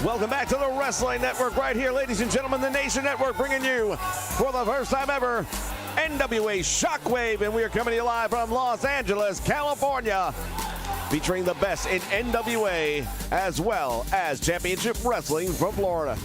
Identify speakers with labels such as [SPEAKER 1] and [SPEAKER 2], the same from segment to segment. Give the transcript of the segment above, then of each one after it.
[SPEAKER 1] Welcome back to the Wrestling Network right here, ladies and gentlemen. The Nation Network bringing you, for the first time ever, NWA Shockwave. And we are coming to you live from Los Angeles, California, featuring the best in NWA as well as Championship Wrestling from Florida.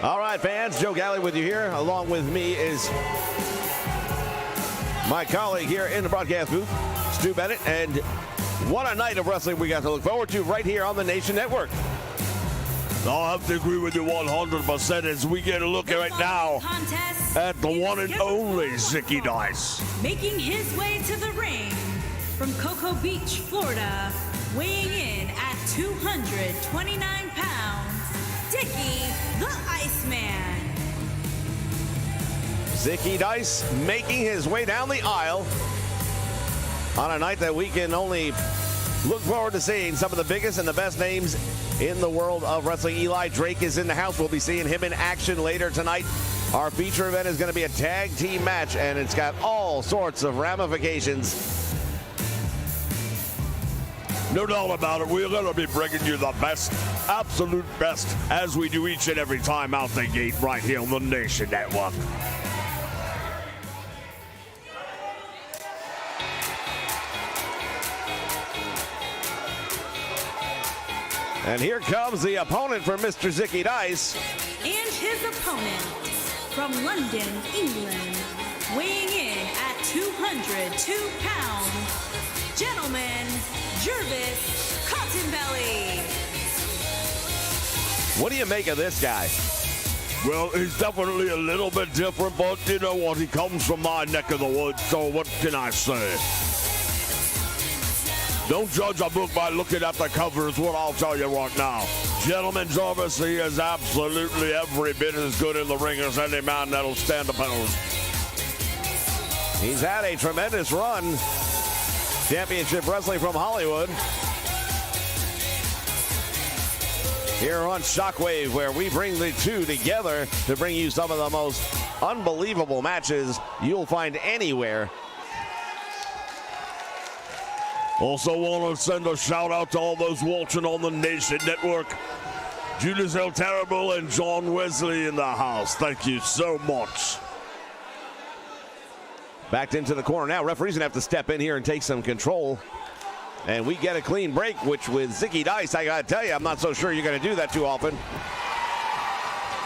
[SPEAKER 1] All right, fans, Joe Galley with you here. Along with me is my colleague here in the broadcast booth, Stu Bennett. And what a night of wrestling we got to look forward to right here on the Nation Network.
[SPEAKER 2] I'll have to agree with you 100% as we get a look right now at the one and only Zicky Dice.
[SPEAKER 3] Making his way to the ring from Cocoa Beach, Florida, weighing in at 229 pounds, Zicky the Iceman.
[SPEAKER 1] Zicky Dice making his way down the aisle on a night that we can only look forward to seeing some of the biggest and the best names in the world of wrestling. Eli Drake is in the house. We'll be seeing him in action later tonight. Our feature event is going to be a tag team match, and it's got all sorts of ramifications.
[SPEAKER 2] No doubt about it, we're going to be bringing you the best, absolute best, as we do each and every time out the gate right here on the Nation Network.
[SPEAKER 1] And here comes the opponent for Mr. Zicky Dice.
[SPEAKER 3] And his opponent from London, England, weighing in at 202 pounds, gentleman, Jervis Cottonbelly.
[SPEAKER 1] What do you make of this guy?
[SPEAKER 2] Well, he's definitely a little bit different, but you know what? He comes from my neck of the woods, so what can I say? Don't judge a book by looking at the cover is what I'll tell you right now. Gentleman Jervis, he is absolutely every bit as good in the ring as any man that'll stand opposed.
[SPEAKER 1] He's had a tremendous run. Championship Wrestling from Hollywood. Here on Shockwave, where we bring the two together to bring you some of the most unbelievable matches you'll find anywhere.
[SPEAKER 2] Also want to send a shout out to all those watching on the Nation Network. Judas El Terrible and John Wesley in the house. Thank you so much.
[SPEAKER 1] Backed into the corner now. Referee's gonna have to step in here and take some control. And we get a clean break, which with Zicky Dice, I gotta tell you, I'm not so sure you're gonna do that too often.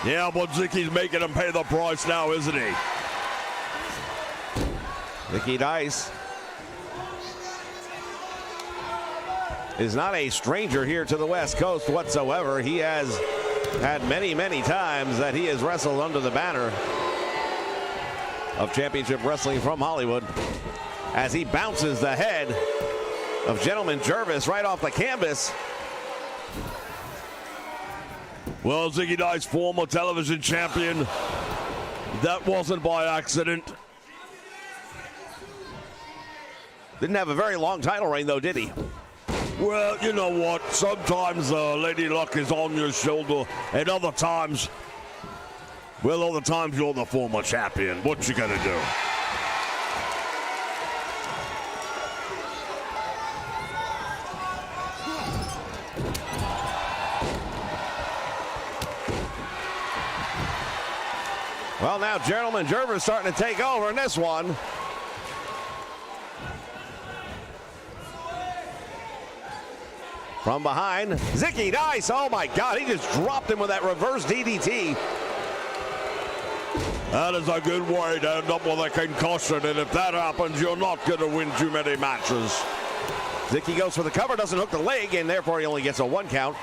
[SPEAKER 2] Yeah, but Zicky's making him pay the price now, isn't he?
[SPEAKER 1] Zicky Dice is not a stranger here to the West Coast whatsoever. He has had many, many times that he has wrestled under the banner of Championship Wrestling from Hollywood as he bounces the head of gentleman Jervis right off the canvas.
[SPEAKER 2] Well, Zicky Dice, former television champion. That wasn't by accident.
[SPEAKER 1] Didn't have a very long title reign though, did he?
[SPEAKER 2] Well, you know what? Sometimes Lady Luck is on your shoulder, and other times, well, other times you're the former champion. What you gonna do?
[SPEAKER 1] Well, now Gentleman Jervis starting to take over in this one. From behind, Zicky Dice. Oh my God, he just dropped him with that reverse DDT.
[SPEAKER 2] That is a good way to end up with a concussion, and if that happens, you're not going to win too many matches.
[SPEAKER 1] Zicky goes for the cover, doesn't hook the leg, and therefore he only gets a 1 count.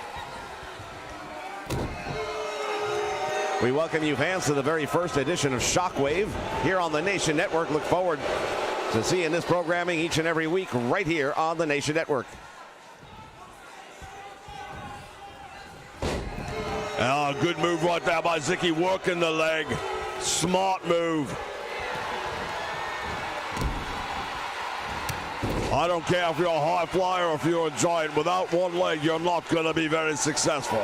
[SPEAKER 1] We welcome you fans to the very first edition of Shockwave here on the Nation Network. Look forward to seeing this programming each and every week right here on the Nation Network.
[SPEAKER 2] Good move right there by Zicky, working the leg. Smart move. I don't care if you're a high flyer or if you're a giant. Without one leg, you're not going to be very successful.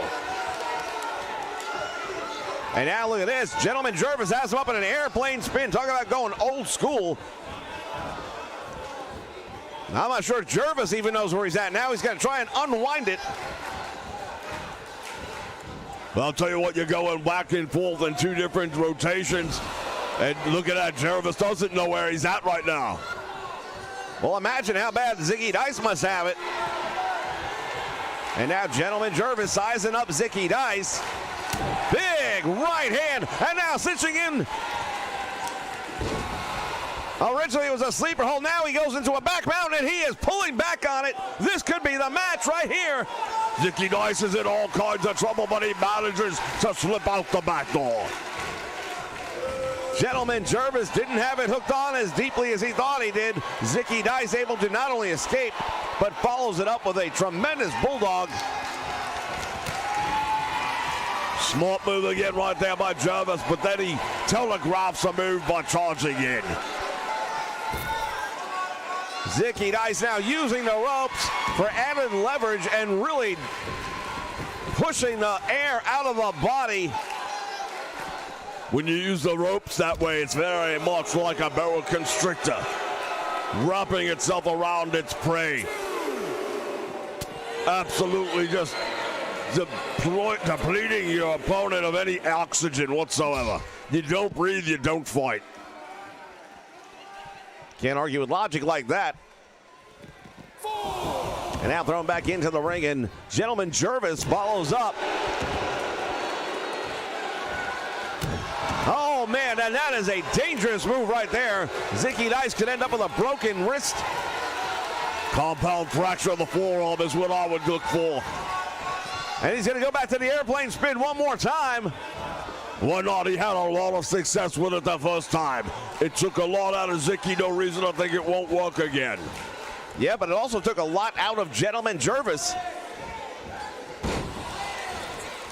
[SPEAKER 1] And now look at this. Gentleman Jervis has him up in an airplane spin. Talking about going old school. I'm not sure Jervis even knows where he's at. Now he's going to try and unwind it.
[SPEAKER 2] Well, I'll tell you what, you're going back and forth in 2 different rotations. And look at that, Jervis doesn't know where he's at right now.
[SPEAKER 1] Well, imagine how bad Zicky Dice must have it. And now Gentleman Jervis sizing up Zicky Dice. Big right hand, and now cinching in. Originally it was a sleeper hold, now he goes into a back mount, and he is pulling back on it. This could be the match right here.
[SPEAKER 2] Zicky Dice is in all kinds of trouble, but he manages to slip out the back door.
[SPEAKER 1] Gentleman Jervis didn't have it hooked on as deeply as he thought he did. Zicky Dice able to not only escape, but follows it up with a tremendous bulldog.
[SPEAKER 2] Smart move again right there by Jervis, but then he telegraphs a move by charging in.
[SPEAKER 1] Zicky Dice now using the ropes for added leverage and really pushing the air out of the body.
[SPEAKER 2] When you use the ropes that way, it's very much like a boa constrictor, wrapping itself around its prey. Absolutely just depleting your opponent of any oxygen whatsoever. You don't breathe, you don't fight.
[SPEAKER 1] Can't argue with logic like that. And now thrown back into the ring, and Gentleman Jervis follows up. Oh man, and that is a dangerous move right there. Zicky Dice could end up with a broken wrist.
[SPEAKER 2] Compound fracture of the forearm is what I would look for.
[SPEAKER 1] And he's going to go back to the airplane spin one more time.
[SPEAKER 2] Why not? He had a lot of success with it the first time. It took a lot out of Zicky. No reason to think it won't work again.
[SPEAKER 1] Yeah, but it also took a lot out of Gentleman Jervis.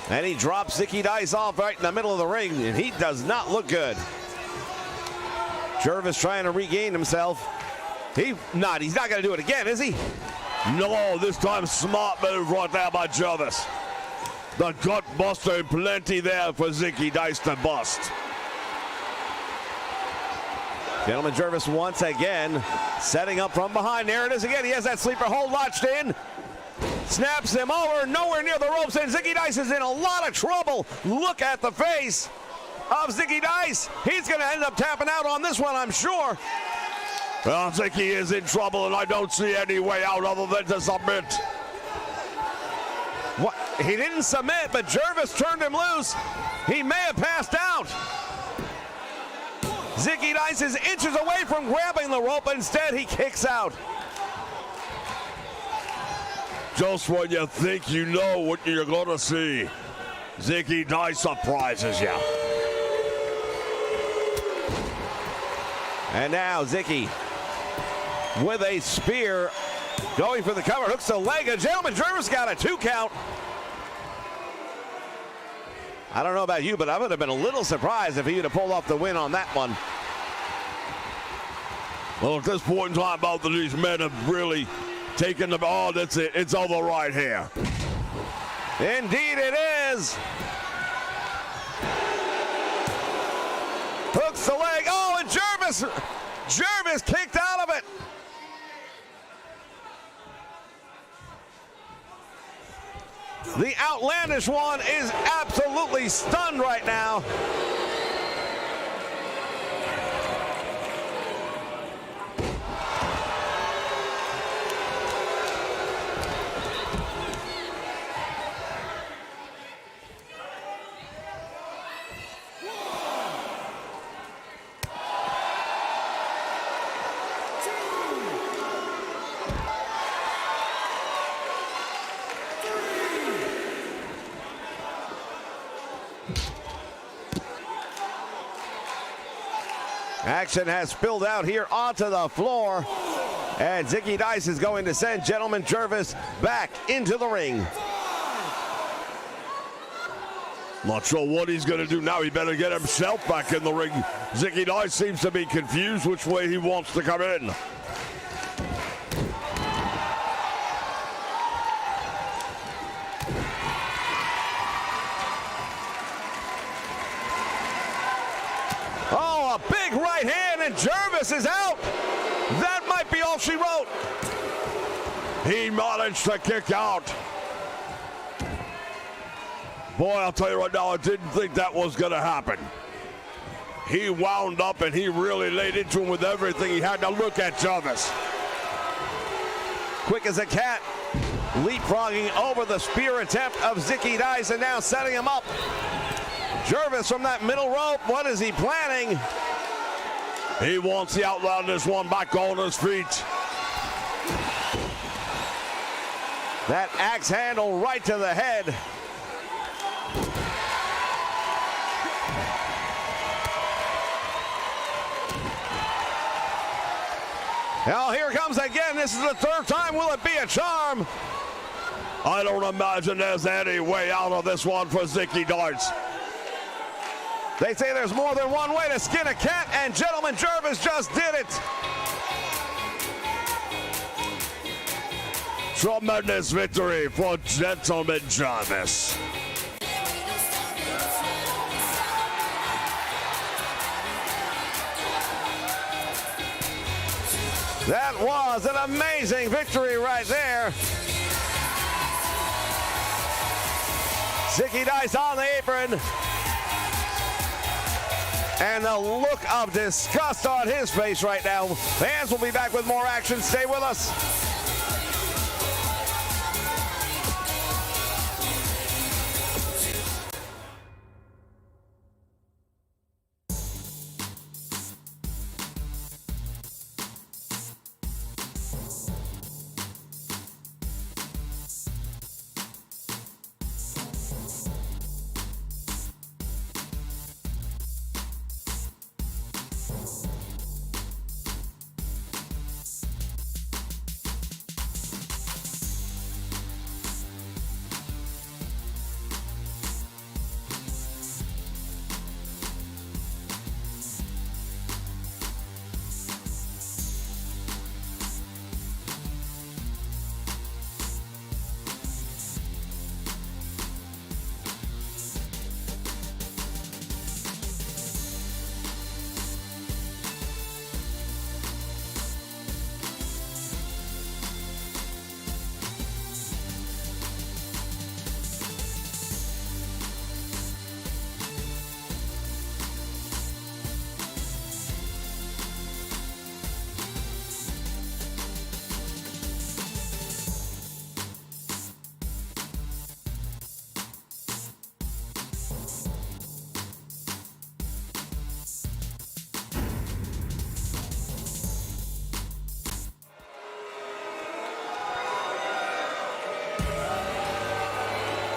[SPEAKER 1] And he drops Zicky Dice off right in the middle of the ring, and he does not look good. Jervis trying to regain himself. He's not going to do it again, is he?
[SPEAKER 2] No, this time smart move right there by Jervis. The gut buster, plenty there for Zicky Dice to bust.
[SPEAKER 1] Gentleman Jervis once again setting up from behind. There it is again. He has that sleeper hold latched in. Snaps him over, nowhere near the ropes, and Zicky Dice is in a lot of trouble. Look at the face of Zicky Dice. He's going to end up tapping out on this one, I'm sure.
[SPEAKER 2] Well, Zicky is in trouble, and I don't see any way out other than to submit.
[SPEAKER 1] What? He didn't submit, but Jervis turned him loose. He may have passed out. Zicky Dice is inches away from grabbing the rope, but instead he kicks out.
[SPEAKER 2] Just when you think you know what you're going to see, Zicky Dice surprises you.
[SPEAKER 1] And now Zicky with a spear going for the cover, hooks the leg. A Gentleman Jervis got a 2 count. I don't know about you, but I would have been a little surprised if he would have pulled off the win on that one.
[SPEAKER 2] Well, at this point in time, both of these men have really taken the... Oh, that's it. It's over right here.
[SPEAKER 1] Indeed it is. Hooks the leg. Oh, and Jervis kicked out of it. The outlandish one is absolutely stunned right now. Action has spilled out here onto the floor. And Zicky Dice is going to send Gentleman Jervis back into the ring.
[SPEAKER 2] Not sure what he's going to do now. He better get himself back in the ring. Zicky Dice seems to be confused which way he wants to come in.
[SPEAKER 1] Oh, a big right hand, and Jervis is out. That might be all she wrote.
[SPEAKER 2] He managed to kick out. Boy, I'll tell you right now, I didn't think that was going to happen. He wound up and he really laid into him with everything he had. Now look at Jervis.
[SPEAKER 1] Quick as a cat, leapfrogging over the spear attempt of Zicky Dice and now setting him up. Jervis from that middle rope, what is he planning?
[SPEAKER 2] He wants the Outlanders one back on his feet.
[SPEAKER 1] That axe handle right to the head. Now here comes again. This is the third time. Will it be a charm?
[SPEAKER 2] I don't imagine there's any way out of this one for Zicky Dice.
[SPEAKER 1] They say there's more than one way to skin a cat, and Gentleman Jervis just did it.
[SPEAKER 2] Tremendous victory for Gentleman Jervis.
[SPEAKER 1] That was an amazing victory right there. Zicky Dice on the apron. And the look of disgust on his face right now. Fans will be back with more action. Stay with us.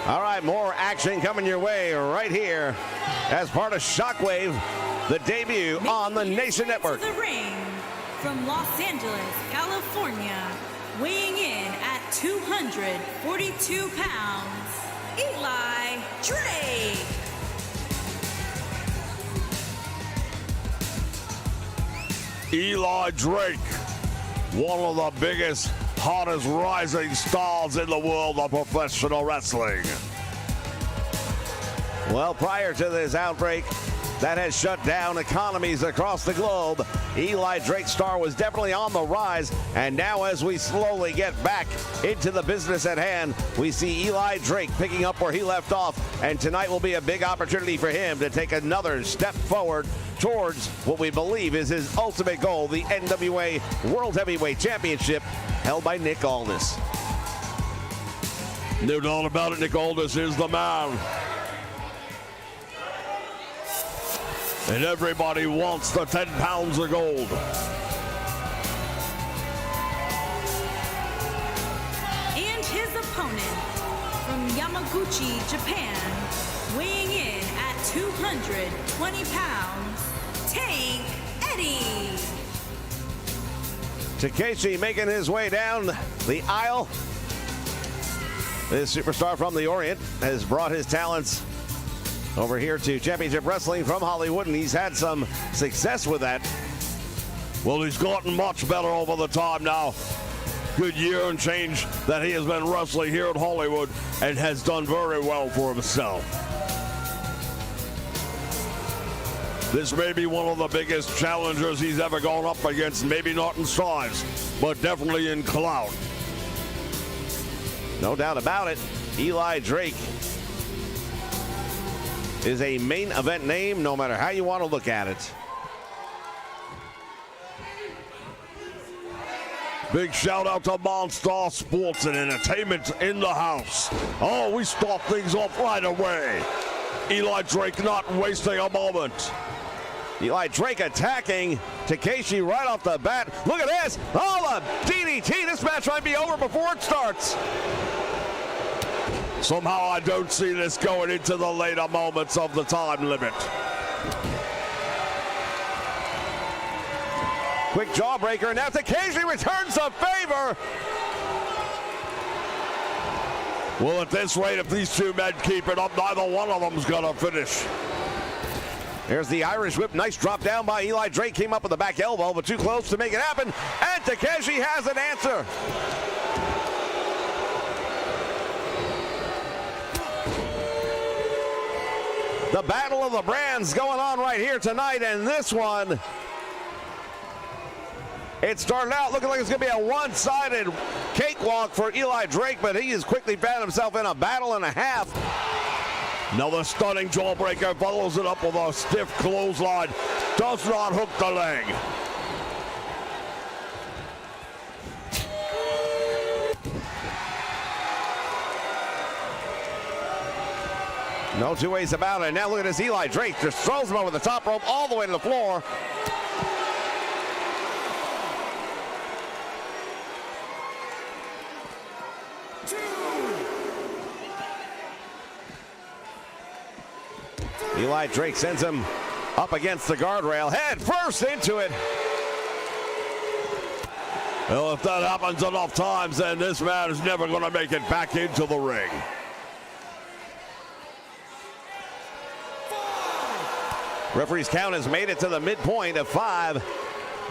[SPEAKER 1] All right, more action coming your way right here as part of Shockwave, the debut on the Nation Network.
[SPEAKER 3] The ring from Los Angeles, California, weighing in at 242 pounds, Eli Drake.
[SPEAKER 2] Eli Drake, one of the biggest, hottest rising stars in the world of professional wrestling.
[SPEAKER 1] Well, prior to this outbreak that has shut down economies across the globe, Eli Drake's star was definitely on the rise, and now as we slowly get back into the business at hand, we see Eli Drake picking up where he left off, and tonight will be a big opportunity for him to take another step forward towards what we believe is his ultimate goal, the NWA World Heavyweight Championship held by Nick Aldis.
[SPEAKER 2] No doubt about it, Nick Aldis is the man. And everybody wants the 10 pounds of gold.
[SPEAKER 3] And his opponent from Yamaguchi, Japan, weighing in at 220 pounds, Takeshi. Eddie.
[SPEAKER 1] Takeshi making his way down the aisle. This superstar from the Orient has brought his talents over here to Championship Wrestling from Hollywood, and he's had some success with that.
[SPEAKER 2] Well, he's gotten much better over the time now. Good year and change that he has been wrestling here at Hollywood and has done very well for himself. This may be one of the biggest challengers he's ever gone up against, maybe not in size, but definitely in clout.
[SPEAKER 1] No doubt about it. Eli Drake is a main event name, no matter how you want to look at it.
[SPEAKER 2] Big shout out to Monstar Sports and Entertainment in the house. Oh, we start things off right away. Eli Drake not wasting a moment.
[SPEAKER 1] Eli Drake attacking Takeshi right off the bat. Look at this. Oh, the DDT. This match might be over before it starts.
[SPEAKER 2] Somehow I don't see this going into the later moments of the time limit.
[SPEAKER 1] Quick jawbreaker, and now Takeshi returns the favor.
[SPEAKER 2] Well, at this rate, if these two men keep it up, neither one of them's gonna finish.
[SPEAKER 1] There's the Irish whip. Nice drop down by Eli Drake. Came up with the back elbow, but too close to make it happen. And Takeshi has an answer. The battle of the brands going on right here tonight, and this one, it started out looking like it's going to be a one-sided cakewalk for Eli Drake, but he has quickly found himself in a battle and a half.
[SPEAKER 2] Another stunning jawbreaker, follows it up with a stiff clothesline. Does not hook the leg.
[SPEAKER 1] No two ways about it. Now look at this. Eli Drake just throws him over the top rope all the way to the floor. Eli Drake sends him up against the guardrail. Head first into it.
[SPEAKER 2] Well, if that happens enough times, then this man is never going to make it back into the ring.
[SPEAKER 1] Referee's count has made it to the midpoint of 5.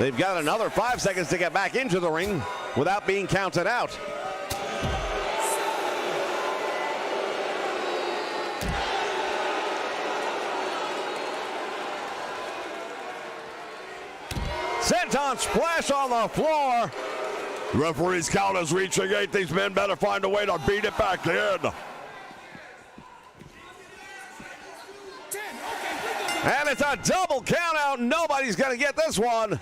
[SPEAKER 1] They've got another 5 seconds to get back into the ring without being counted out. Senton splash on the floor.
[SPEAKER 2] Referee's count is reaching 8. These men better find a way to beat it back in.
[SPEAKER 1] And it's a double count out. Nobody's going to get this one.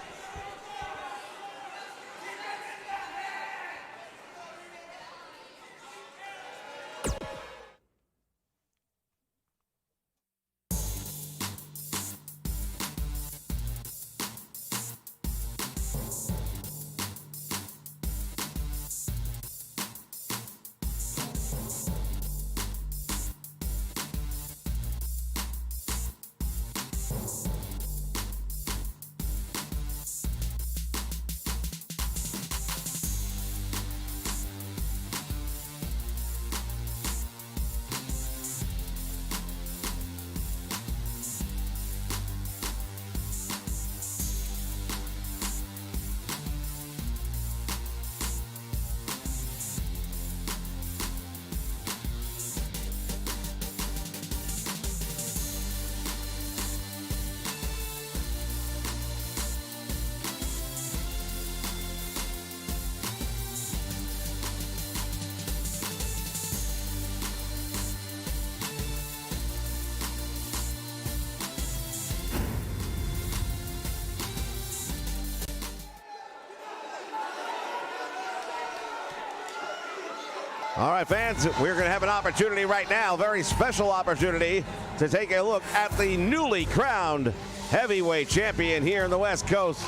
[SPEAKER 1] All right, fans, we're going to have an opportunity right now, very special opportunity, to take a look at the newly crowned heavyweight champion here in the West Coast.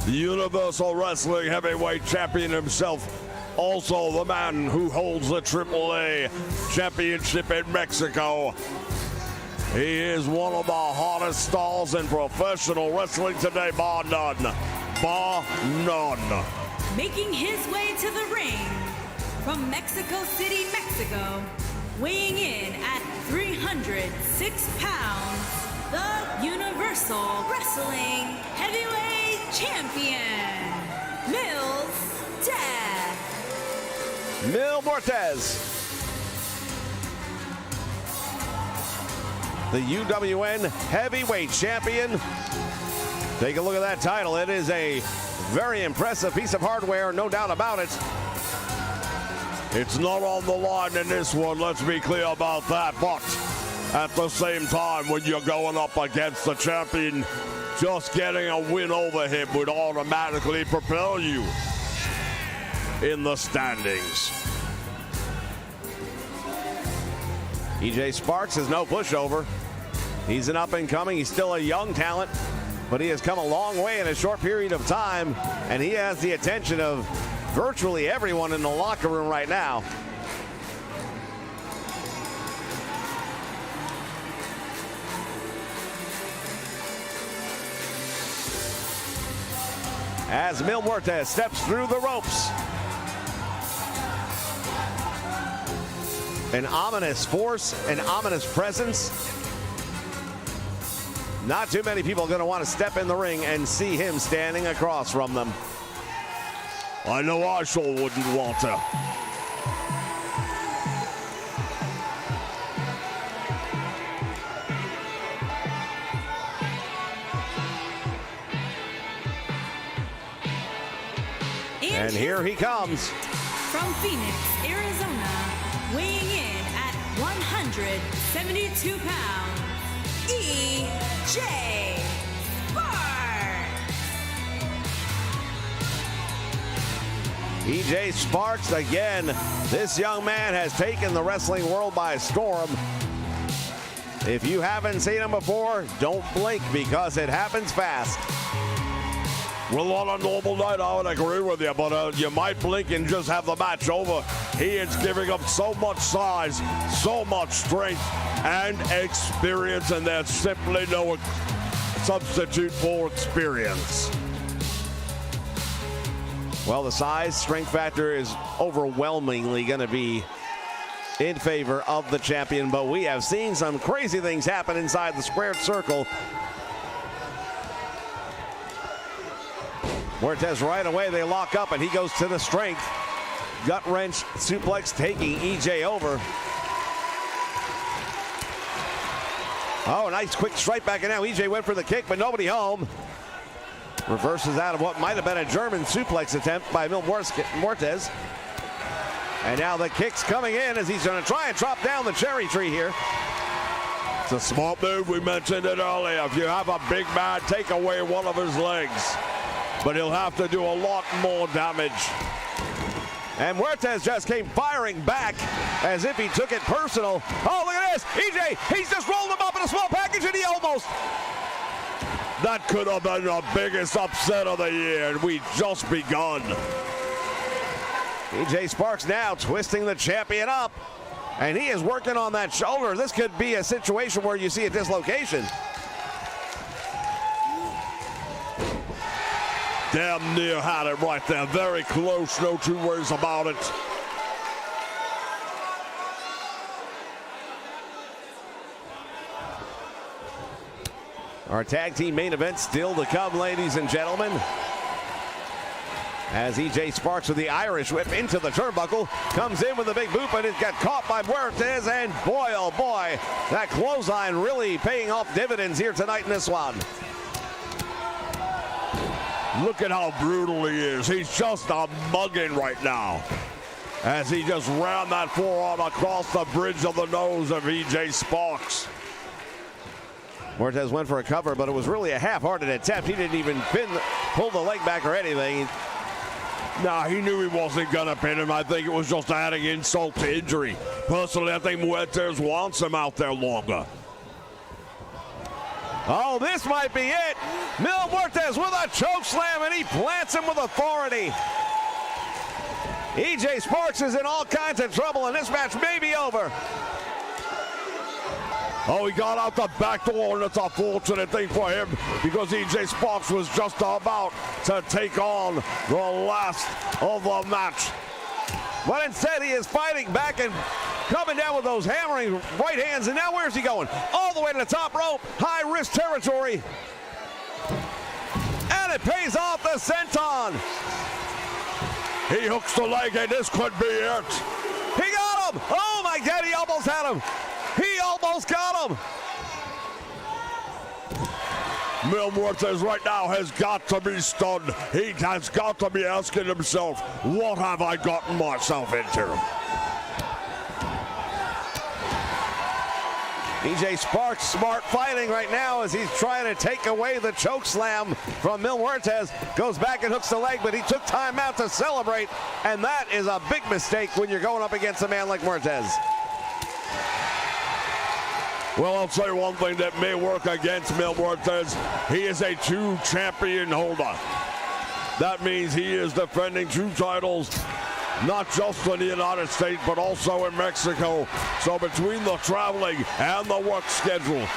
[SPEAKER 2] The Universal Wrestling Heavyweight Champion himself, also the man who holds the AAA Championship in Mexico. He is one of the hottest stars in professional wrestling today, bar none. Bar none.
[SPEAKER 3] Making his way to the ring from Mexico City, Mexico, weighing in at 306 pounds, the Universal Wrestling Heavyweight Champion,
[SPEAKER 1] Muertes. The UWN Heavyweight Champion. Take a look at that title. It is a very impressive piece of hardware, no doubt about it.
[SPEAKER 2] It's not on the line in this one, let's be clear about that. But at the same time, when you're going up against the champion, just getting a win over him would automatically propel you in the standings.
[SPEAKER 1] EJ Sparks is no pushover. He's an up-and-coming. He's still a young talent, but he has come a long way in a short period of time, and he has the attention of virtually everyone in the locker room right now. As Muertes steps through the ropes. An ominous force, an ominous presence. Not too many people are going to want to step in the ring and see him standing across from them.
[SPEAKER 2] I know I sure wouldn't want to.
[SPEAKER 1] And here he comes.
[SPEAKER 3] From Phoenix, Arizona, weighing in at 172 pounds, EJ Sparks.
[SPEAKER 1] EJ Sparks again. This young man has taken the wrestling world by storm. If you haven't seen him before, don't blink because it happens fast.
[SPEAKER 2] Well, on a normal night, I would agree with you, but you might blink and just have the match over. He is giving up so much size, so much strength, and experience, and there's simply no substitute for experience.
[SPEAKER 1] Well, the size, strength factor is overwhelmingly going to be in favor of the champion, but we have seen some crazy things happen inside the squared circle. Muertes right away, they lock up, and he goes to the strength. Gut wrench suplex taking EJ over. Oh, nice quick strike back, and now EJ went for the kick, but nobody home. Reverses out of what might have been a German suplex attempt by Muertes. And now the kick's coming in as he's going to try and chop down the cherry tree here.
[SPEAKER 2] It's a smart move. We mentioned it earlier. If you have a big man, take away one of his legs. But he'll have to do a lot more damage.
[SPEAKER 1] And Muertes just came firing back as if he took it personal. Oh, look at this. EJ, he's just rolled him up in a small package, and he almost.
[SPEAKER 2] That could have been the biggest upset of the year, and we just begun.
[SPEAKER 1] EJ Sparks now twisting the champion up, and he is working on that shoulder. This could be a situation where you see a dislocation.
[SPEAKER 2] Damn near had it right there. Very close, no two ways about it.
[SPEAKER 1] Our tag team main event still to come, ladies and gentlemen. As EJ Sparks with the Irish whip into the turnbuckle, comes in with a big boot, but it got caught by Muertes, and boy, oh boy, that clothesline really paying off dividends here tonight in this one.
[SPEAKER 2] Look at how brutal he is. He's just a mugging right now. As he just ran that forearm across the bridge of the nose of EJ Sparks.
[SPEAKER 1] Muertes went for a cover, but it was really a half-hearted attempt. He didn't even pull the leg back or anything.
[SPEAKER 2] Nah, he knew he wasn't gonna pin him. I think it was just adding insult to injury. Personally, I think Muertes wants him out there longer.
[SPEAKER 1] Oh, this might be it. Muertes with a choke slam, and he plants him with authority. EJ Sparks is in all kinds of trouble, and this match may be over.
[SPEAKER 2] Oh, he got out the back door, and it's a fortunate thing for him because EJ Sparks was just about to take on the last of the match.
[SPEAKER 1] But instead, he is fighting back and coming down with those hammering right hands. And now where's he going? All the way to the top rope, high-risk territory. And it pays off the senton.
[SPEAKER 2] He hooks the leg, and this could be it.
[SPEAKER 1] He got him. Oh, my God, he almost had him. He almost got him.
[SPEAKER 2] Muertes right now has got to be stunned. He has got to be asking himself, what have I gotten myself into?
[SPEAKER 1] EJ Sparks smart fighting right now as he's trying to take away the choke slam from Muertes. Goes back and hooks the leg, but he took time out to celebrate, and that is a big mistake when you're going up against a man like Muertes.
[SPEAKER 2] Well, I'll say one thing that may work against Muertes. He is a 2 champion holder. That means he is defending 2 titles, not just in the United States, but also in Mexico. So between the traveling and the work schedule,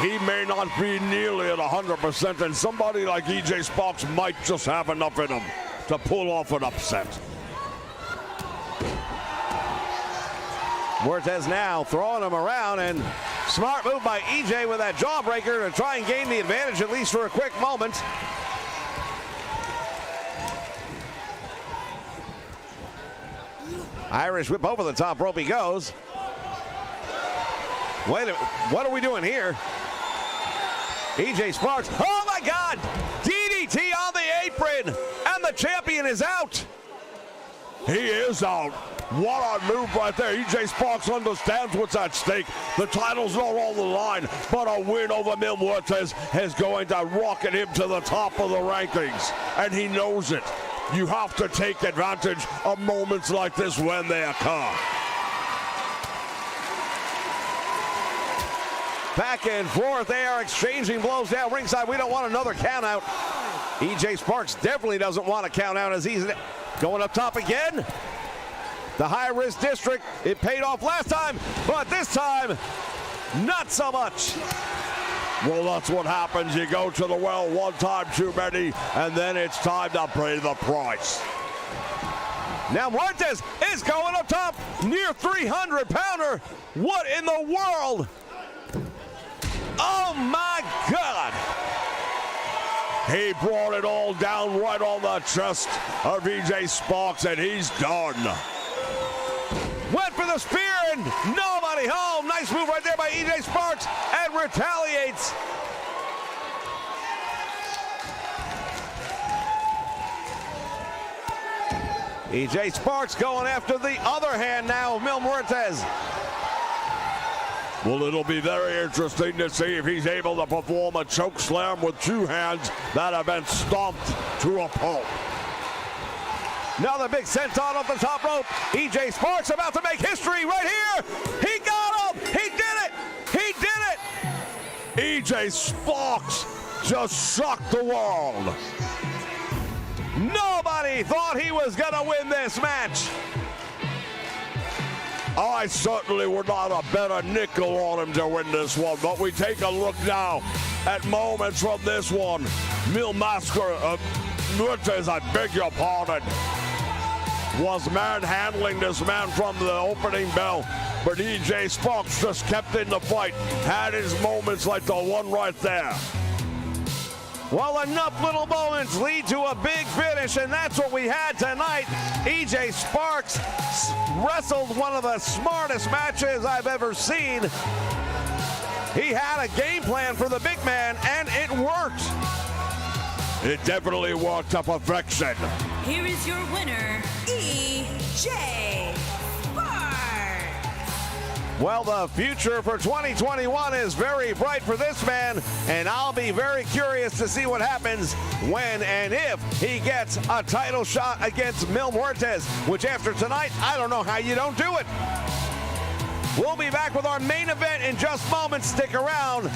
[SPEAKER 2] he may not be nearly at 100%, and somebody like EJ Sparks might just have enough in him to pull off an upset.
[SPEAKER 1] Muertes now throwing him around, and smart move by EJ with that jawbreaker to try and gain the advantage, at least for a quick moment. Irish whip over the top rope he goes. Wait a minute, what are we doing here? EJ Sparks, oh my God! DDT on the apron, and the champion is out.
[SPEAKER 2] He is out. What a move right there. EJ Sparks understands what's at stake. The title's not on the line, but a win over Muertes is going to rocket him to the top of the rankings, and he knows it. You have to take advantage of moments like this when they occur.
[SPEAKER 1] Back and forth, they are exchanging blows down ringside. We don't want another count out. EJ Sparks definitely doesn't want a count out as he's going up top again. The high-risk district, it paid off last time, but this time, not so much.
[SPEAKER 2] Well, that's what happens. You go to the well one time too many, and then it's time to pay the price.
[SPEAKER 1] Now Muertes is going up top, near 300-pounder. What in the world? Oh, my God.
[SPEAKER 2] He brought it all down right on the chest of EJ Sparks, and he's done.
[SPEAKER 1] Went for the spear and nobody home. Nice move right there by EJ Sparks, and retaliates. EJ Sparks going after the other hand now of Muertes.
[SPEAKER 2] Well, it'll be very interesting to see if he's able to perform a choke slam with 2 hands that have been stomped to a pulp.
[SPEAKER 1] Now the big senton off the top rope. EJ Sparks about to make history right here. He got him. He did it. He did it.
[SPEAKER 2] EJ Sparks just shocked the world.
[SPEAKER 1] Nobody thought he was going to win this match.
[SPEAKER 2] I certainly would not have bet a nickel on him to win this one, but we take a look now at moments from this one. Muertes, I beg your pardon, was manhandling this man from the opening bell, but EJ Sparks just kept in the fight, had his moments like the one right there.
[SPEAKER 1] Well, enough little moments lead to a big finish, and that's what we had tonight. EJ Sparks wrestled one of the smartest matches I've ever seen. He had a game plan for the big man, and it worked.
[SPEAKER 2] It definitely worked to perfection.
[SPEAKER 3] Here is your winner, EJ Sparks.
[SPEAKER 1] Well, the future for 2021 is very bright for this man, and I'll be very curious to see what happens when and if he gets a title shot against Muertes, which after tonight, I don't know how you don't do it. We'll be back with our main event in just moments. Stick around.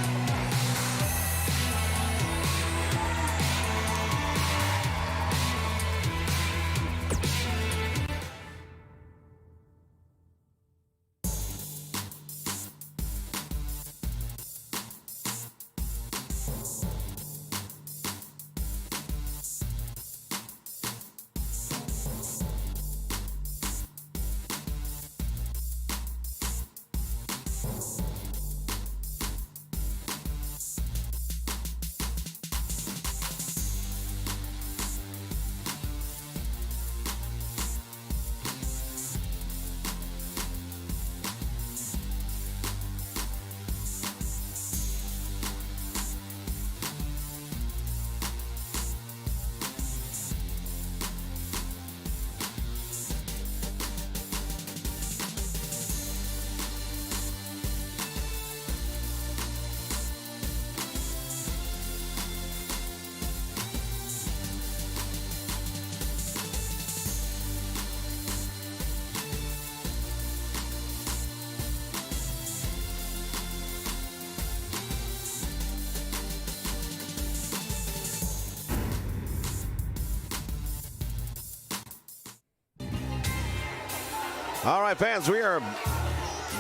[SPEAKER 1] All right, fans, we are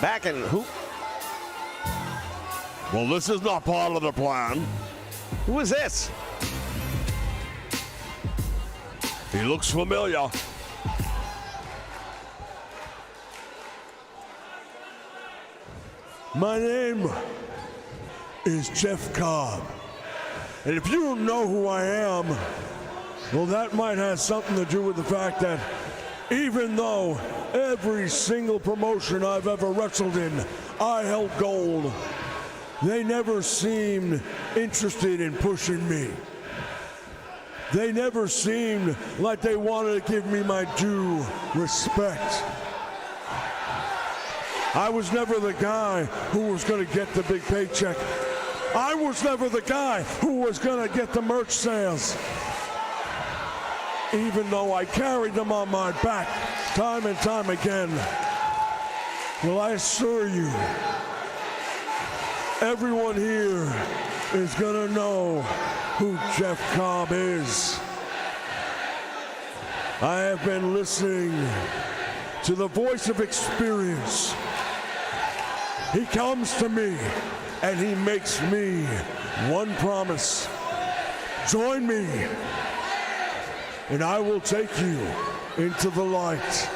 [SPEAKER 1] back in who?
[SPEAKER 2] Well, this is not part of the plan.
[SPEAKER 1] Who is this?
[SPEAKER 2] He looks familiar. My name is Jeff Cobb. And if you don't know who I am, well, that might have something to do with the fact that even though every single promotion I've ever wrestled in, I held gold, they never seemed interested in pushing me. They never seemed like they wanted to give me my due respect. I was never the guy who was going to get the big paycheck. I was never the guy who was going to get the merch sales. Even though I carried them on my back time and time again. Well, I assure you, everyone here is going to know who Jeff Cobb is. I have been listening to the voice of experience. He comes to me and he makes me one promise. Join me and I will take you into the light.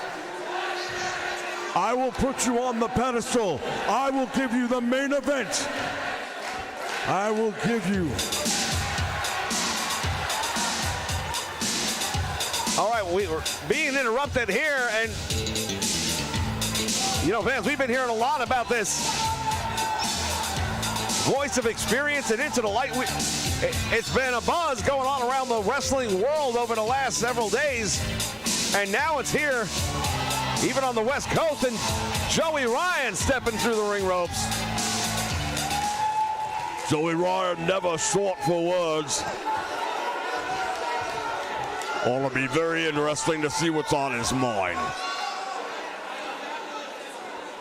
[SPEAKER 2] I will put you on the pedestal. I will give you the main event. I will give you.
[SPEAKER 1] All right, we were being interrupted here, and you know, fans, we've been hearing a lot about this voice of experience and into the light. It's been a buzz going on around the wrestling world over the last several days, and now it's here, even on the West Coast, and Joey Ryan stepping through the ring ropes.
[SPEAKER 2] Joey Ryan never short for words. It'll be very interesting to see what's on his mind.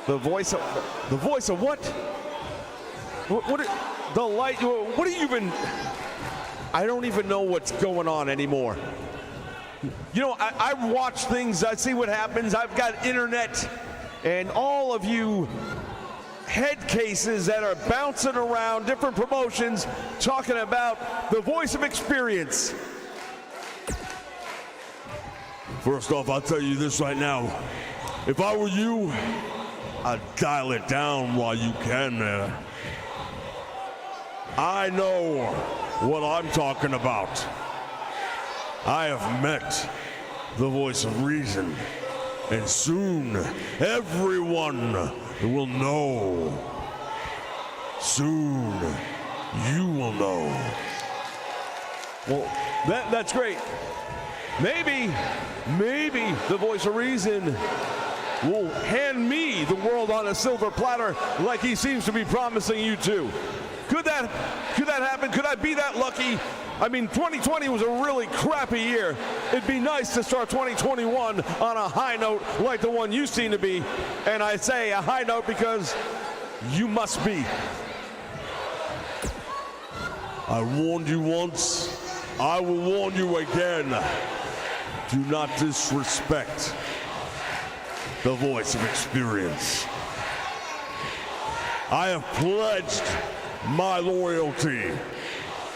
[SPEAKER 1] The voice of what? What the light? What are you even? I don't even know what's going on anymore. You know, I watch things. I see what happens. I've got internet, and all of you head cases that are bouncing around different promotions, talking about the voice of experience.
[SPEAKER 2] First off, I'll tell you this right now. If I were you, I'd dial it down while you can there. I know what I'm talking about. I have met the voice of reason, and soon everyone will know. Soon you will know.
[SPEAKER 1] Well, that's great. Maybe the voice of reason will hand me the world on a silver platter like he seems to be promising you to. Could that happen? Could I be that lucky? I mean, 2020 was a really crappy year. It'd be nice to start 2021 on a high note like the one you seem to be. And I say a high note because you must be.
[SPEAKER 2] I warned you once, I will warn you again. Do not disrespect the voice of experience. I have pledged my loyalty.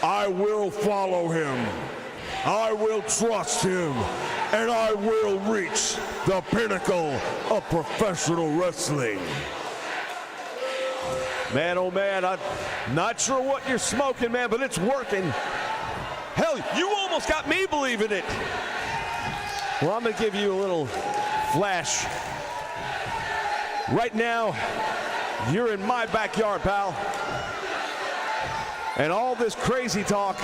[SPEAKER 2] I will follow him. I will trust him. And I will reach the pinnacle of professional wrestling.
[SPEAKER 1] Man, oh man, I'm not sure what you're smoking, man, but it's working. Hell, you almost got me believing it. Well, I'm going to give you a little flash. Right now, you're in my backyard, pal. And all this crazy talk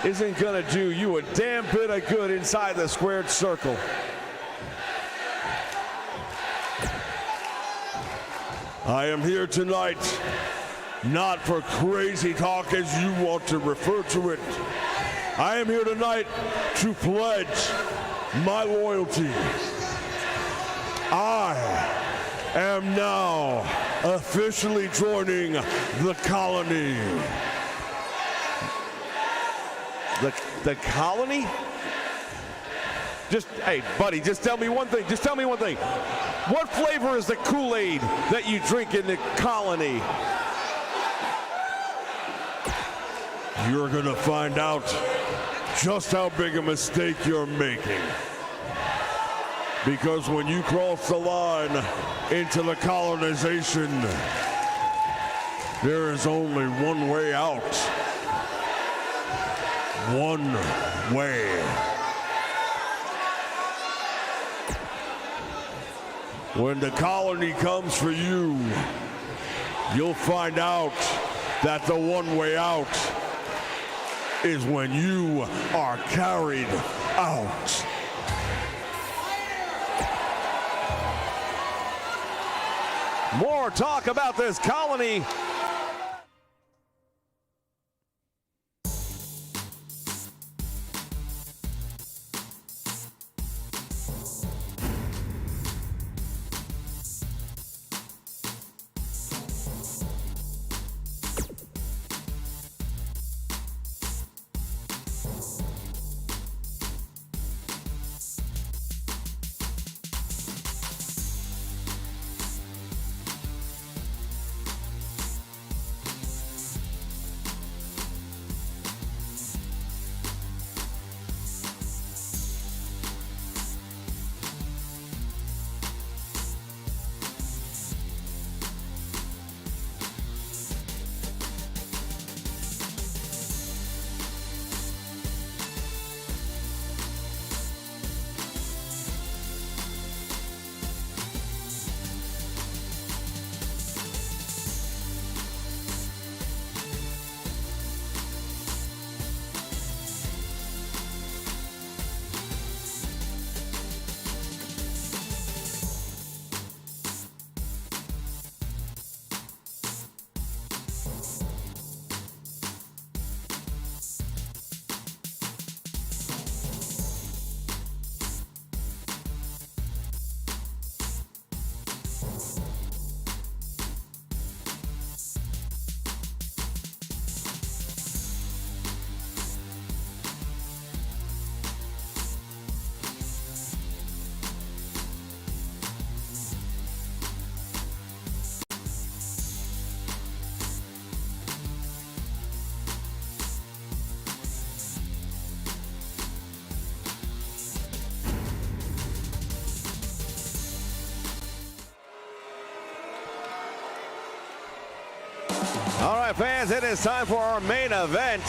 [SPEAKER 1] isn't going to do you a damn bit of good inside the squared circle.
[SPEAKER 2] I am here tonight, not for crazy talk as you want to refer to it. I am here tonight to pledge my loyalty. I am now officially joining the colony.
[SPEAKER 1] The colony? Hey, buddy, just tell me one thing. Just tell me one thing. What flavor is the Kool-Aid that you drink in the colony?
[SPEAKER 2] You're going to find out just how big a mistake you're making. Because when you cross the line into the colonization, there is only one way out. One way. When the colony comes for you, you'll find out that the one way out is when you are carried out.
[SPEAKER 1] More talk about this colony. All right, fans, it is time for our main event.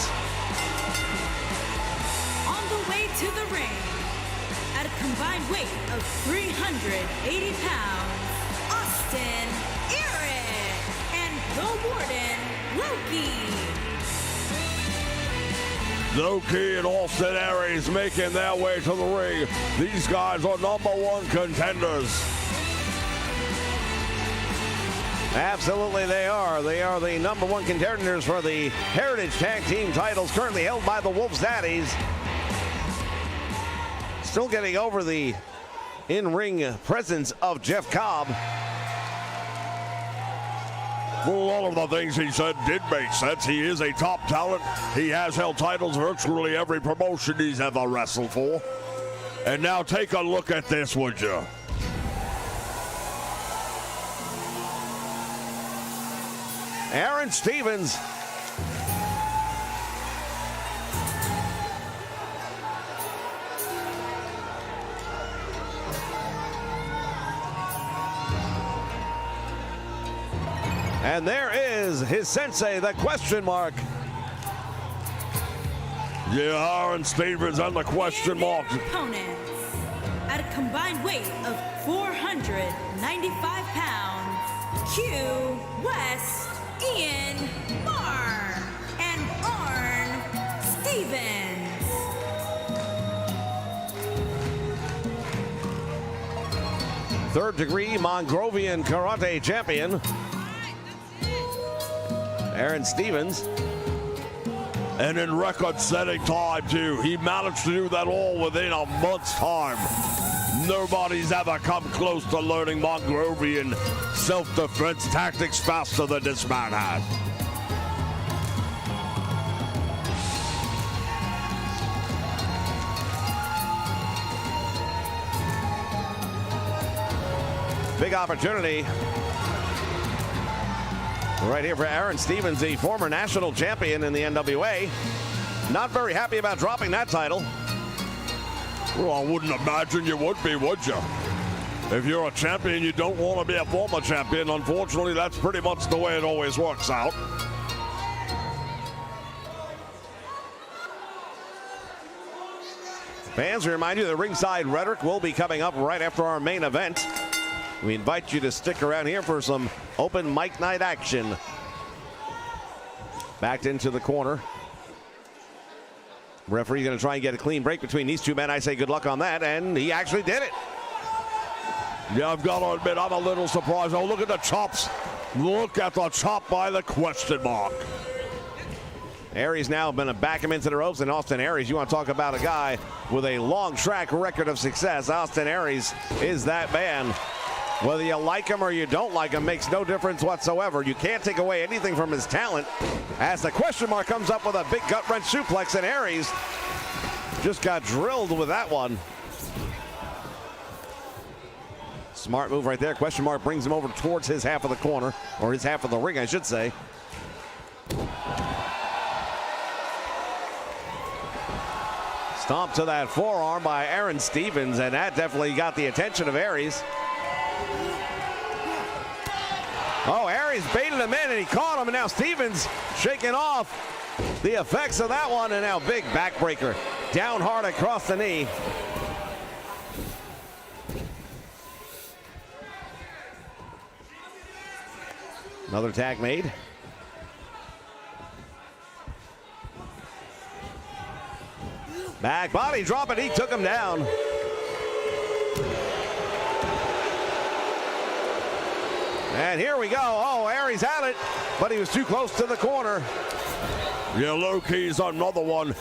[SPEAKER 3] On the way to the ring, at a combined weight of 380 pounds, Austin Eric and the Warden, Loki.
[SPEAKER 2] Loki and Austin Aries making their way to the ring. These guys are #1 contenders.
[SPEAKER 1] Absolutely, they are. They are the #1 contenders for the Heritage Tag Team titles, currently held by the Wolves Daddies. Still getting over the in-ring presence of Jeff Cobb.
[SPEAKER 2] Well, all of the things he said did make sense. He is a top talent. He has held titles virtually every promotion he's ever wrestled for. And now take a look at this, would you?
[SPEAKER 1] Aaron Stevens. And there is his sensei, the question mark.
[SPEAKER 2] Yeah, Aaron Stevens and the question mark.
[SPEAKER 3] Opponents, at a combined weight of 495 pounds, Q West, Ian Marr, and Arn Stevens.
[SPEAKER 1] Third-degree Mongrovian karate champion, Aaron Stevens.
[SPEAKER 2] And in record-setting time, too. He managed to do that all within a month's time. Nobody's ever come close to learning Mongrovian self-defense tactics faster than this man has.
[SPEAKER 1] Big opportunity right here for Aaron Stevens, the former national champion in the NWA. Not very happy about dropping that title.
[SPEAKER 2] Well, I wouldn't imagine you would be, would you? If you're a champion, you don't want to be a former champion. Unfortunately, that's pretty much the way it always works out.
[SPEAKER 1] Fans, we remind you that Ringside Rhetoric will be coming up right after our main event. We invite you to stick around here for some open mic night action. Backed into the corner. Referee going to try and get a clean break between these two men. I say good luck on that, and he actually did it.
[SPEAKER 2] Yeah, I've got to admit, I'm a little surprised. Oh, look at the chops. Look at the chop by the question mark.
[SPEAKER 1] Aries now going to back him into the ropes, and Austin Aries, you want to talk about a guy with a long track record of success. Austin Aries is that man. Whether you like him or you don't like him makes no difference whatsoever. You can't take away anything from his talent. As the question mark comes up with a big gut wrench suplex, and Aries just got drilled with that one. Smart move right there. Question mark brings him over towards his half of the corner, or his half of the ring, I should say. Stomp to that forearm by Aaron Stevens, and that definitely got the attention of Aries. Oh, Aries baited him in, and he caught him, and now Stevens shaking off the effects of that one, and now big backbreaker. Down hard across the knee. Another tag made. Back body drop, and he took him down. And here we go. Oh, Aries had it, but he was too close to the corner.
[SPEAKER 2] Yeah, low-key's another one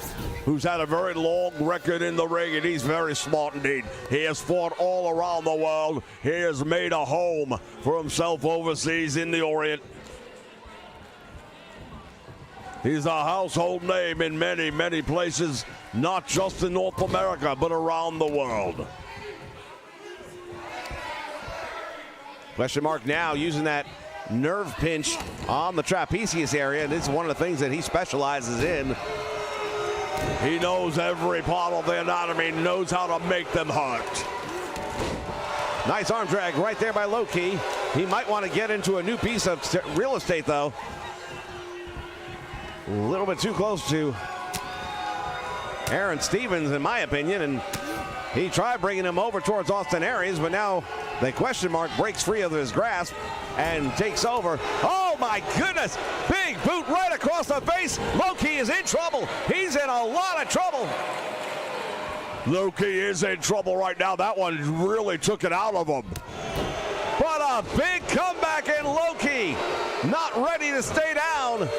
[SPEAKER 2] who's had a very long record in the ring, and he's very smart indeed. He has fought all around the world. He has made a home for himself overseas in the Orient. He's a household name in many, many places, not just in North America, but around the world.
[SPEAKER 1] Question mark now using that nerve pinch on the trapezius area, and this is one of the things that he specializes in.
[SPEAKER 2] He knows every part of the anatomy, knows how to make them hurt.
[SPEAKER 1] Nice arm drag right there by Low-Key. He might want to get into a new piece of real estate, though. A little bit too close to Aaron Stevens, in my opinion, and he tried bringing him over towards Austin Aries, but now the question mark breaks free of his grasp and takes over. Oh my goodness! Big boot right across the face. Low-Key is in trouble. He's in a lot of trouble.
[SPEAKER 2] Low-Key is in trouble right now. That one really took it out of him.
[SPEAKER 1] But a big comeback in Low-Key. Not ready to stay down.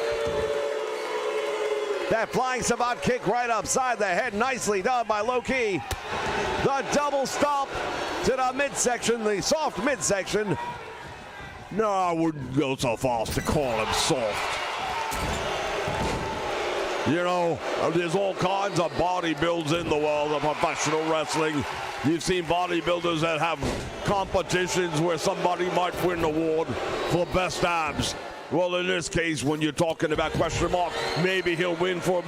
[SPEAKER 1] That flying savant kick right upside the head. Nicely done by Low-Key. The double stomp to the midsection, the soft midsection.
[SPEAKER 2] No, I wouldn't go so far as to call him soft. You know, there's all kinds of bodybuilders in the world of professional wrestling. You've seen bodybuilders that have competitions where somebody might win an award for best abs. Well, in this case, when you're talking about question mark, maybe he'll win for,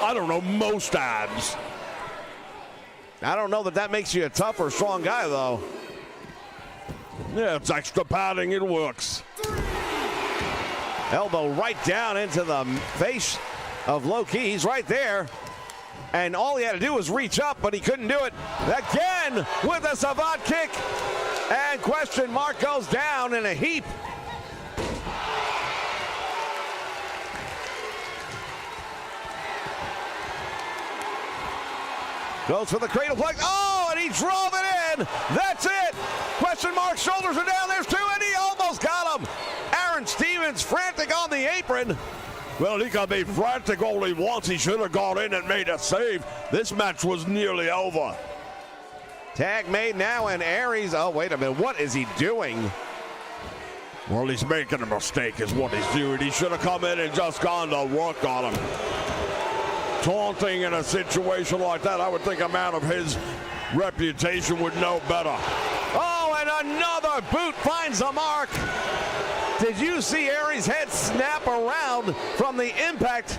[SPEAKER 2] I don't know, most abs.
[SPEAKER 1] I don't know that that makes you a tough or strong guy, though.
[SPEAKER 2] Yeah, it's extra padding. It works.
[SPEAKER 1] Elbow right down into the face of Low-Key. He's right there. And all he had to do was reach up, but he couldn't do it. Again with a savant kick. And question mark goes down in a heap. Goes for the cradle plug. Oh, and he drove it in. That's it. Question mark, shoulders are down. There's two, and he almost got him. Aaron Stevens frantic on the apron.
[SPEAKER 2] Well, he can be frantic only once. He should have gone in and made a save. This match was nearly over.
[SPEAKER 1] Tag made now, and Aries. Oh, wait a minute. What is he doing?
[SPEAKER 2] Well, he's making a mistake is what he's doing. He should have come in and just gone to work on him. Taunting in a situation like that, I would think a man of his reputation would know better.
[SPEAKER 1] Oh, and And another boot finds a mark. Did you see Aries' head snap around from the impact?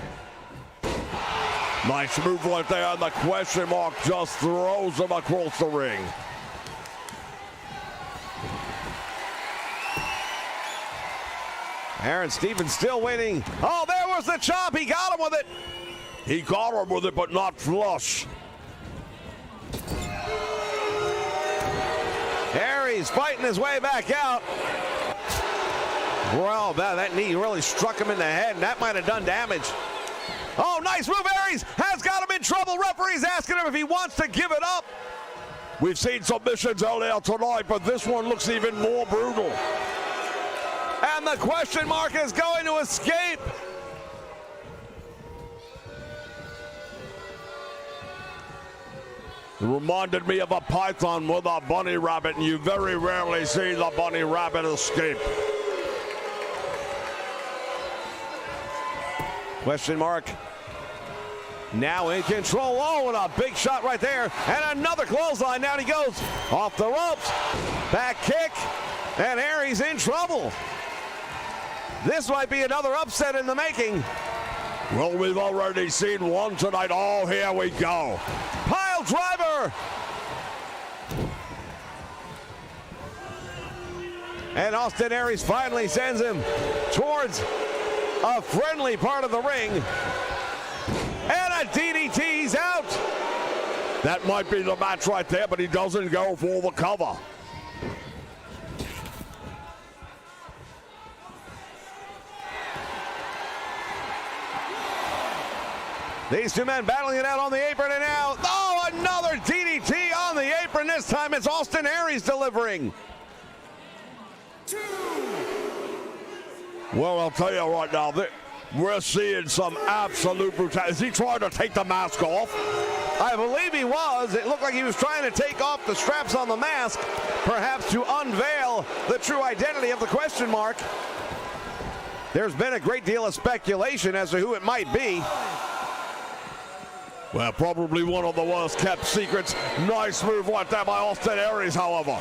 [SPEAKER 2] Nice move right there, and the question mark just throws him across the ring.
[SPEAKER 1] Aaron Stevens still waiting. Oh, there was the chop. He got him with it.
[SPEAKER 2] He got him with it, but not flush.
[SPEAKER 1] Aries fighting his way back out. Well, that knee really struck him in the head, and that might have done damage. Oh, nice move. Aries has got him in trouble. Referee's asking him if he wants to give it up.
[SPEAKER 2] We've seen submissions earlier tonight, but this one looks even more brutal.
[SPEAKER 1] And the question mark is going to escape.
[SPEAKER 2] It reminded me of a python with a bunny rabbit, and you very rarely see the bunny rabbit escape.
[SPEAKER 1] Question mark now in control. Oh, and a big shot right there. And another clothesline. Down he goes. Off the ropes. Back kick. And Aries in trouble. This might be another upset in the making.
[SPEAKER 2] Well, we've already seen one tonight. Oh, here we go.
[SPEAKER 1] Pile driver. And Austin Aries finally sends him towards a friendly part of the ring. And a DDT's out.
[SPEAKER 2] That might be the match right there, but he doesn't go for the cover.
[SPEAKER 1] These two men battling it out on the apron, and now, oh, another DDT on the apron. This time it's Austin Aries delivering.
[SPEAKER 2] Well, I'll tell you right now, we're seeing some absolute brutality. Is he trying to take the mask off?
[SPEAKER 1] I believe he was. It looked like he was trying to take off the straps on the mask, perhaps to unveil the true identity of the question mark. There's been a great deal of speculation as to who it might be.
[SPEAKER 2] Well, probably one of the worst kept secrets. Nice move right there by Austin Aries, however.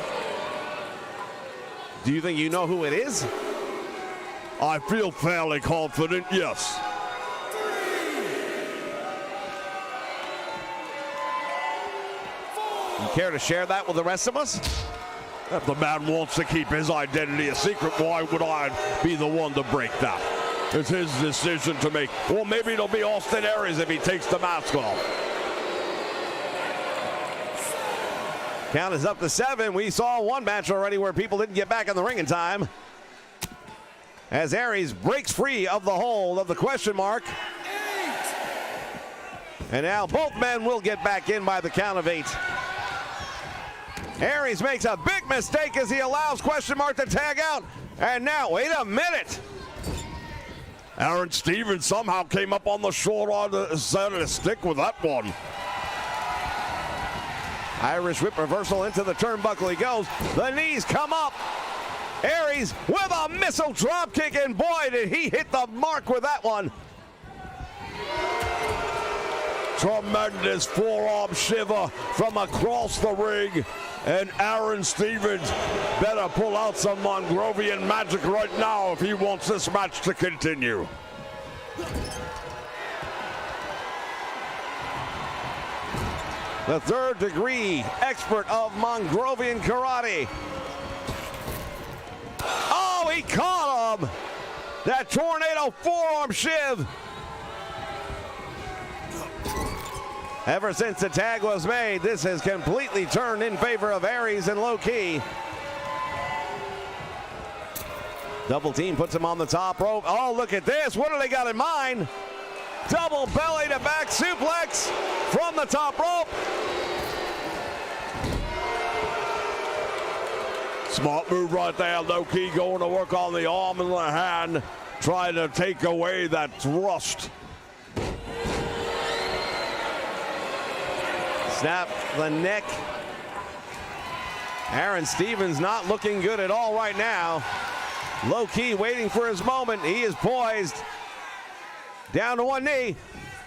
[SPEAKER 1] Do you think you know who it is?
[SPEAKER 2] I feel fairly confident, yes.
[SPEAKER 1] You care to share that with the rest of us?
[SPEAKER 2] If the man wants to keep his identity a secret, why would I be the one to break that? It's his decision to make. Well, maybe it'll be Austin Aries if he takes the mask off.
[SPEAKER 1] Count is up to 7. We saw one match already where people didn't get back in the ring in time. As Aries breaks free of the hold of the question mark. And now both men will get back in by the count of 8. Aries makes a big mistake as he allows question mark to tag out. And now, wait a minute.
[SPEAKER 2] Aaron Stevens somehow came up on the short side of the stick with that one.
[SPEAKER 1] Irish whip reversal into the turnbuckle he goes. The knees come up. Aries with a missile drop kick, and boy, did he hit the mark with that one.
[SPEAKER 2] Tremendous forearm shiver from across the ring. And Aaron Stevens better pull out some Mongrovian magic right now if he wants this match to continue.
[SPEAKER 1] The third degree expert of Mongrovian karate. Oh, he caught him. That tornado forearm shiv. Ever since the tag was made, this has completely turned in favor of Aries and Low Key. Double team puts him on the top rope. Oh, look at this. What do they got in mind? Double belly to back suplex from the top rope.
[SPEAKER 2] Smart move right there. Low Key going to work on the arm and the hand, trying to take away that thrust.
[SPEAKER 1] Snap the neck. Aaron Stevens not looking good at all right now. Low Key waiting for his moment. He is poised. Down to one knee.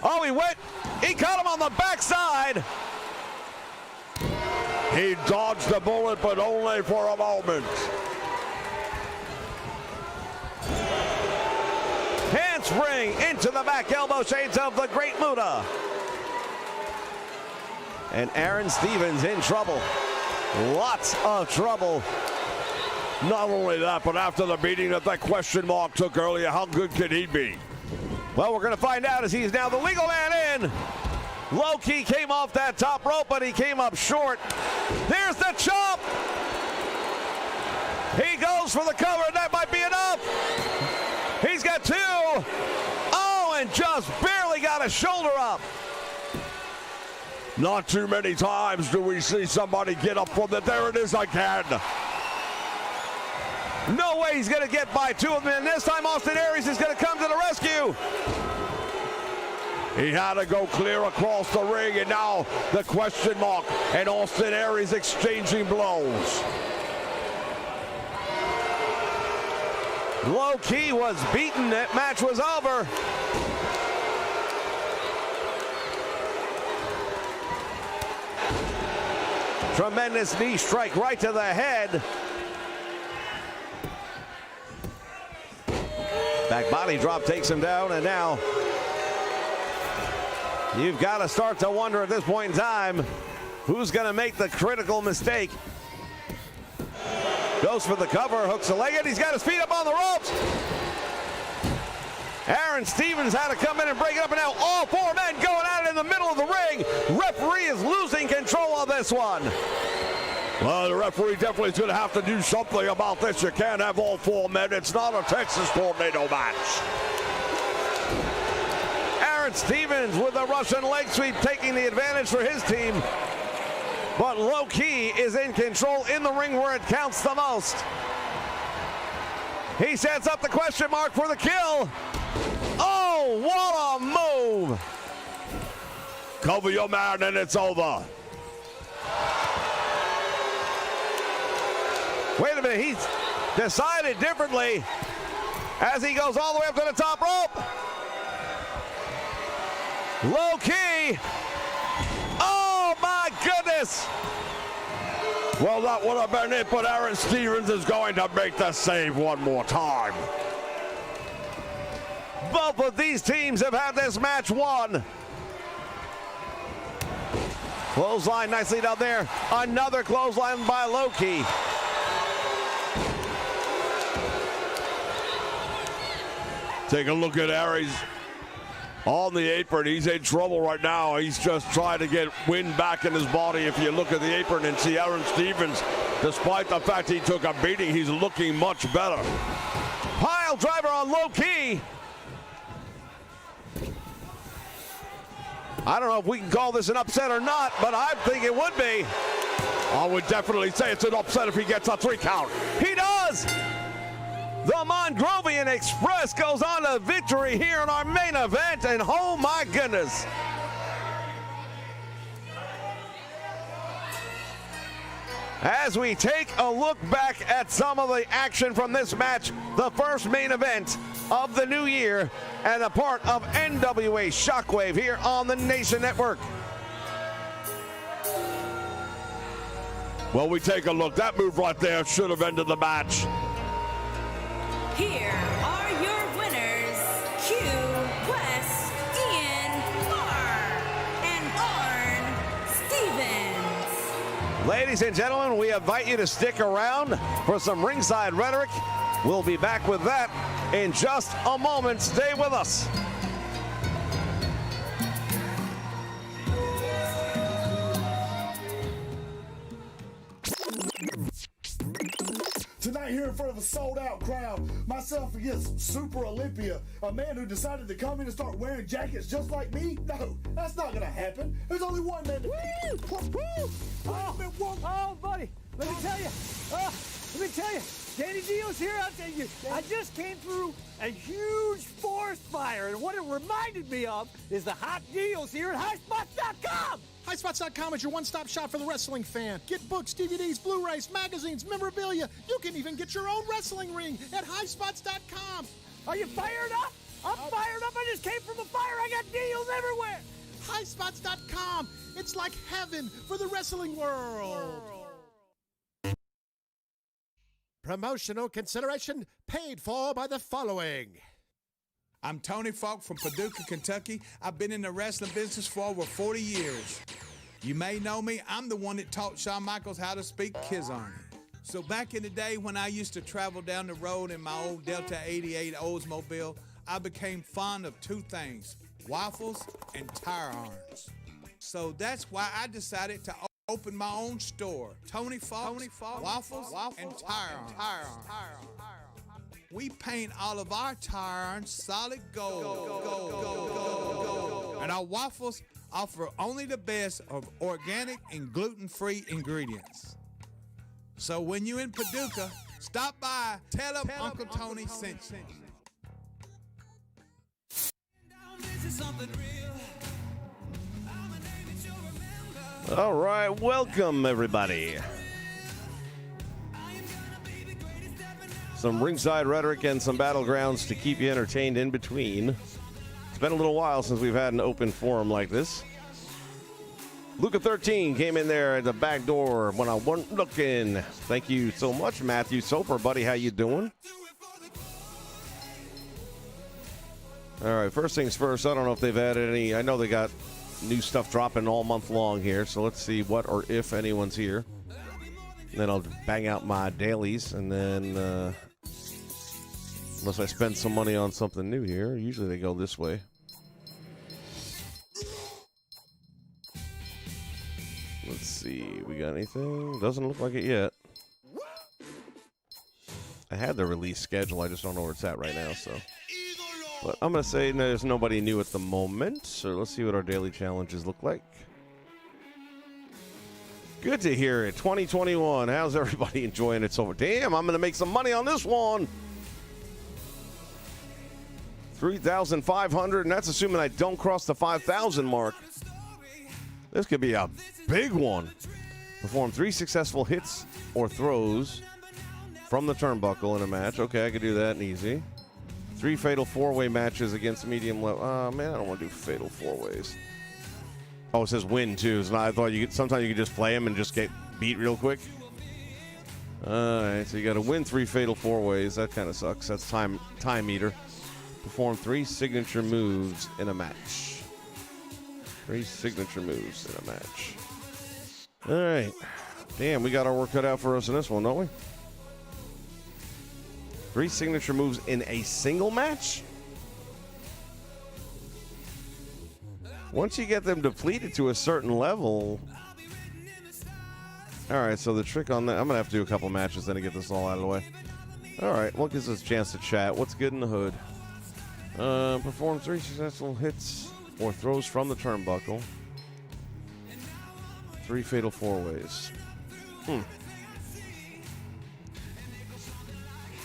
[SPEAKER 1] Oh, he went. He caught him on the backside.
[SPEAKER 2] He dodged the bullet, but only for a moment.
[SPEAKER 1] Handspring into the back elbow shades of the Great Muta. And Aaron Stevens in trouble. Lots of trouble.
[SPEAKER 2] Not only that, but after the beating that question mark took earlier, how good could he be?
[SPEAKER 1] Well, we're going to find out as he's now the legal man in. Low-key came off that top rope, but he came up short. There's the chop. He goes for the cover, and that might be enough. He's got two. Oh, and just barely got a shoulder up.
[SPEAKER 2] Not too many times do we see somebody get up from the, there it is again.
[SPEAKER 1] No way he's going to get by two of them, and this time Austin Aries is going to come to the rescue.
[SPEAKER 2] He had to go clear across the ring, and now the question mark, and Austin Aries exchanging blows.
[SPEAKER 1] Low-key was beaten. That match was over. Tremendous knee strike right to the head. Back body drop takes him down, and now you've got to start to wonder at this point in time who's going to make the critical mistake. Goes for the cover, hooks a leg in. He's got his feet up on the ropes. Aaron Stevens had to come in and break it up, and now all four men going at it in the middle of the ring. Referee is losing control of this one.
[SPEAKER 2] Well, the referee definitely is going to have to do something about this. You can't have all four men. It's not a Texas tornado match.
[SPEAKER 1] Aaron Stevens with a Russian leg sweep taking the advantage for his team. But low-key is in control in the ring where it counts the most. He sets up the question mark for the kill. Oh, what a move.
[SPEAKER 2] Cover your man and it's over.
[SPEAKER 1] Wait a minute, he's decided differently as he goes all the way up to the top rope. Low-key. Oh, my goodness.
[SPEAKER 2] Well, that would have been it, but Aaron Stevens is going to make the save one more time.
[SPEAKER 1] Both of these teams have had this match won. Clothesline nicely down there. Another clothesline by Low-key.
[SPEAKER 2] Take a look at Aries on the apron. He's in trouble right now. He's just trying to get wind back in his body. If you look at the apron and see Aaron Stevens, despite the fact he took a beating, he's looking much better.
[SPEAKER 1] Pile driver on Low-key. I don't know if we can call this an upset or not, but I think it would be.
[SPEAKER 2] I would definitely say it's an upset if he gets a 3 count.
[SPEAKER 1] He does! The Mongrovian Express goes on to victory here in our main event, and oh my goodness. As we take a look back at some of the action from this match, the first main event of the new year and a part of NWA Shockwave here on the Nation Network.
[SPEAKER 2] Well, we take a look. That move right there should have ended the match.
[SPEAKER 3] Here are your winners, Q West, Ian Barr, and Arn Stevens.
[SPEAKER 1] Ladies and gentlemen, we invite you to stick around for some ringside rhetoric. We'll be back with that in just a moment. Stay with us.
[SPEAKER 4] Tonight here in front of a sold-out crowd, myself against Super Olympia, a man who decided to come in and start wearing jackets just like me? No, that's not gonna happen. There's only one man to...
[SPEAKER 5] Oh, buddy, let me tell you, Danny Dio's here. I'll tell you, I just came through a huge forest fire, and what it reminded me of is the hot deals here at highspots.com.
[SPEAKER 6] Highspots.com is your one-stop shop for the wrestling fan. Get books, DVDs, Blu-rays, magazines, memorabilia. You can even get your own wrestling ring at highspots.com.
[SPEAKER 5] Are you fired up? I'm fired up. I just came from a fire. I got deals everywhere.
[SPEAKER 6] highspots.com. It's like heaven for the wrestling world. Promotional consideration paid for by the following.
[SPEAKER 7] I'm Tony Falk from Paducah, Kentucky. I've been in the wrestling business for over 40 years. You may know me. I'm the one that taught Shawn Michaels how to speak Kizarny. So back in the day when I used to travel down the road in my old Delta 88 Oldsmobile, I became fond of two things, waffles and tire irons. So that's why I decided to open my own store, Tony Falk, waffles, and tire irons. We paint all of our tire irons solid gold. And our waffles offer only the best of organic and gluten-free ingredients. So when you're in Paducah, stop by, tell them Uncle Tony sent you.
[SPEAKER 1] All right, welcome everybody. Some ringside rhetoric and some battlegrounds to keep you entertained in between. It's been a little while since we've had an open forum like this. Luca 13 came in there at the back door when I wasn't looking. Thank you so much, Matthew Soper, buddy. How you doing? All right, first things first. I don't know if they've added any. I know they got new stuff dropping all month long here, so let's see what or if anyone's here. And then I'll bang out my dailies, and then unless I spend some money on something new here, usually they go this way. Let's see, we got anything? Doesn't look like it yet. I had the release schedule, I just don't know where it's at right now, so. But I'm going to say there's nobody new at the moment, so let's see what our daily challenges look like. Good to hear it. 2021. How's everybody enjoying it so far? Damn, I'm going to make some money on this one. 3,500, and that's assuming I don't cross the 5,000 mark. This could be a big one. Perform 3 successful hits or throws from the turnbuckle in a match. Okay, I could do that and easy. 3 fatal 4-way matches against medium level. Oh, man, I don't want to do fatal 4-ways. Oh, it says win, too. So I thought sometimes you could just play them and just get beat real quick. All right, so you got to win 3 fatal 4-ways. That kind of sucks. That's time meter. Perform 3 signature moves in a match. 3 signature moves in a match. All right. Damn, we got our work cut out for us in this one, don't we? 3 signature moves in a single match? Once you get them depleted to a certain level. All right, so the trick on that, I'm going to have to do a couple matches then to get this all out of the way. All right, what gives us a chance to chat? What's good in the hood? Perform 3 successful hits or throws from the turnbuckle. 3 fatal 4-ways.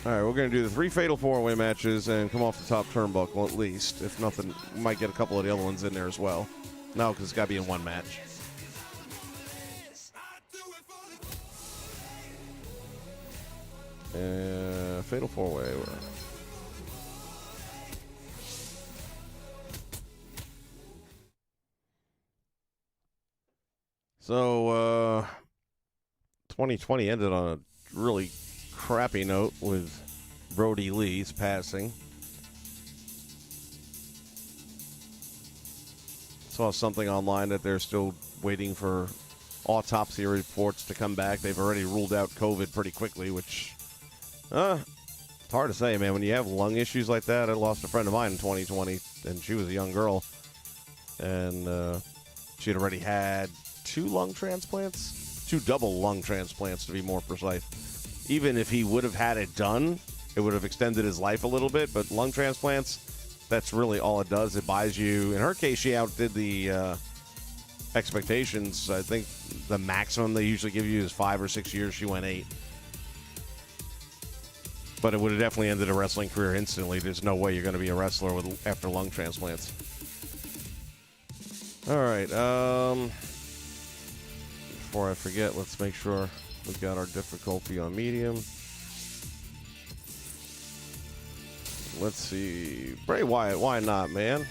[SPEAKER 1] All right, we're going to do the 3 fatal 4-way matches and come off the top turnbuckle at least. If nothing, we might get a couple of the other ones in there as well. No, because it's got to be in one match. Fatal 4-way. So, 2020 ended on a really crappy note with Brody Lee's passing. Saw something online that they're still waiting for autopsy reports to come back. They've already ruled out COVID pretty quickly, which, it's hard to say, man. When you have lung issues like that, I lost a friend of mine in 2020, and she was a young girl, and she had already had 2 lung transplants, 2 double lung transplants to be more precise. Even if he would have had it done, it would have extended his life a little bit. But lung transplants, that's really all it does. It buys you. In her case, she outdid the expectations. I think the maximum they usually give you is 5 or 6 years. She went 8. But it would have definitely ended a wrestling career instantly. There's no way you're going to be a wrestler after lung transplants. All right. Before I forget, let's make sure we've got our difficulty on medium. Let's see. Bray Wyatt, why not, man?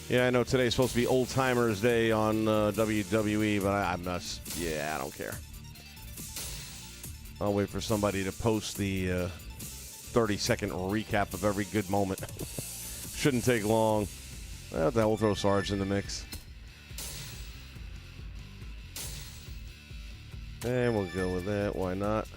[SPEAKER 1] Yeah, I know today's supposed to be Old Timers Day on WWE, but I'm not. Yeah, I don't care. I'll wait for somebody to post the 30-second recap of every good moment. Shouldn't take long. Well, that will throw Sarge in the mix. And we'll go with that. Why not?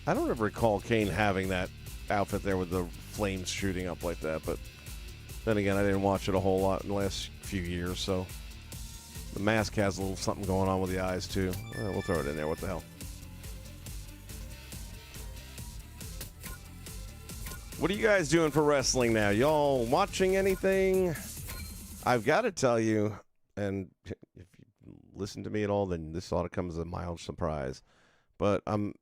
[SPEAKER 1] I don't ever recall Kane having that outfit there with the flames shooting up like that, but then again, I didn't watch it a whole lot in the last few years, so the mask has a little something going on with the eyes, too. We'll throw it in there. What the hell? What are you guys doing for wrestling now? Y'all watching anything? I've got to tell you, and if you listen to me at all, then this ought to come as a mild surprise, but I'm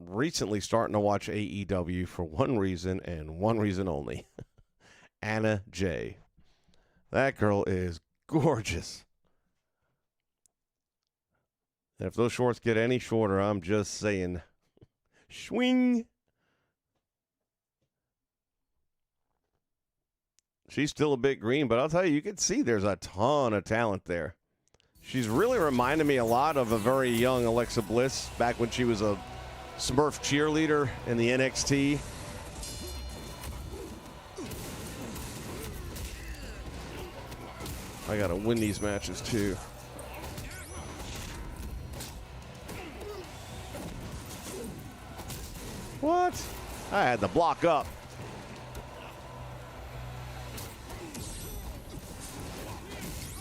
[SPEAKER 1] recently starting to watch AEW for one reason and one reason only. Anna Jay. That girl is gorgeous. And if those shorts get any shorter, I'm just saying, swing. She's still a bit green, but I'll tell you, you can see there's a ton of talent there. She's really reminded me a lot of a very young Alexa Bliss back when she was a Smurf cheerleader in the NXT. I gotta win these matches too. What? I had the block up.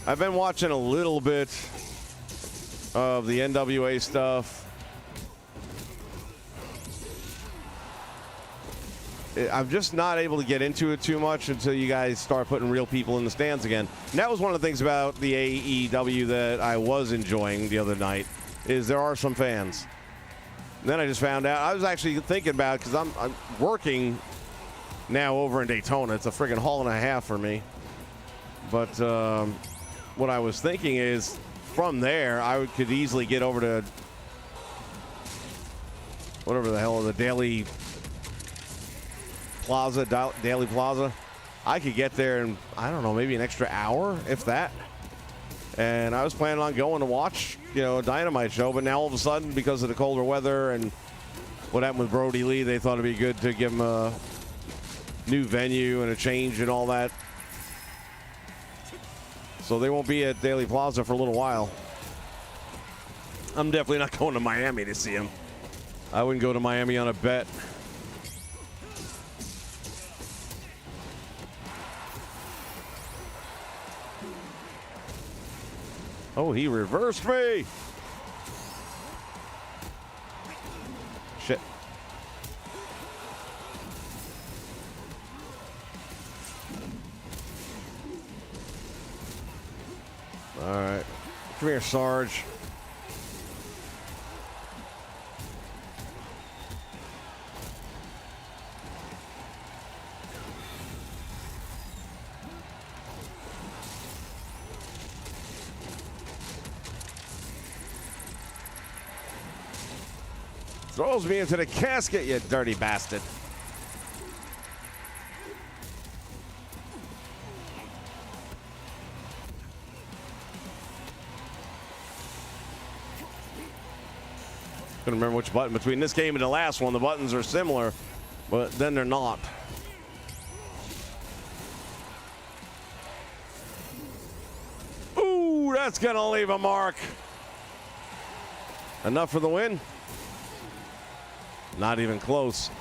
[SPEAKER 1] I've been watching a little bit of the NWA stuff. I'm just not able to get into it too much until you guys start putting real people in the stands again. And that was one of the things about the AEW that I was enjoying the other night, is there are some fans. And then I just found out, I was actually thinking about it because I'm working now over in Daytona. It's a friggin' haul and a half for me. But what I was thinking is, from there, I could easily get over to whatever the hell, the Daily Plaza. I could get there in, I don't know, maybe an extra hour, if that. And I was planning on going to watch, a Dynamite show, but now all of a sudden, because of the colder weather and what happened with Brody Lee, they thought it'd be good to give him a new venue and a change and all that. So they won't be at Daily Plaza for a little while. I'm definitely not going to Miami to see him. I wouldn't go to Miami on a bet. Oh, he reversed me. Shit. All right. Come here, Sarge. Throws me into the casket, you dirty bastard. Couldn't remember which button. Between this game and the last one, the buttons are similar, but then they're not. Ooh, that's gonna leave a mark. Enough for the win? Not even close.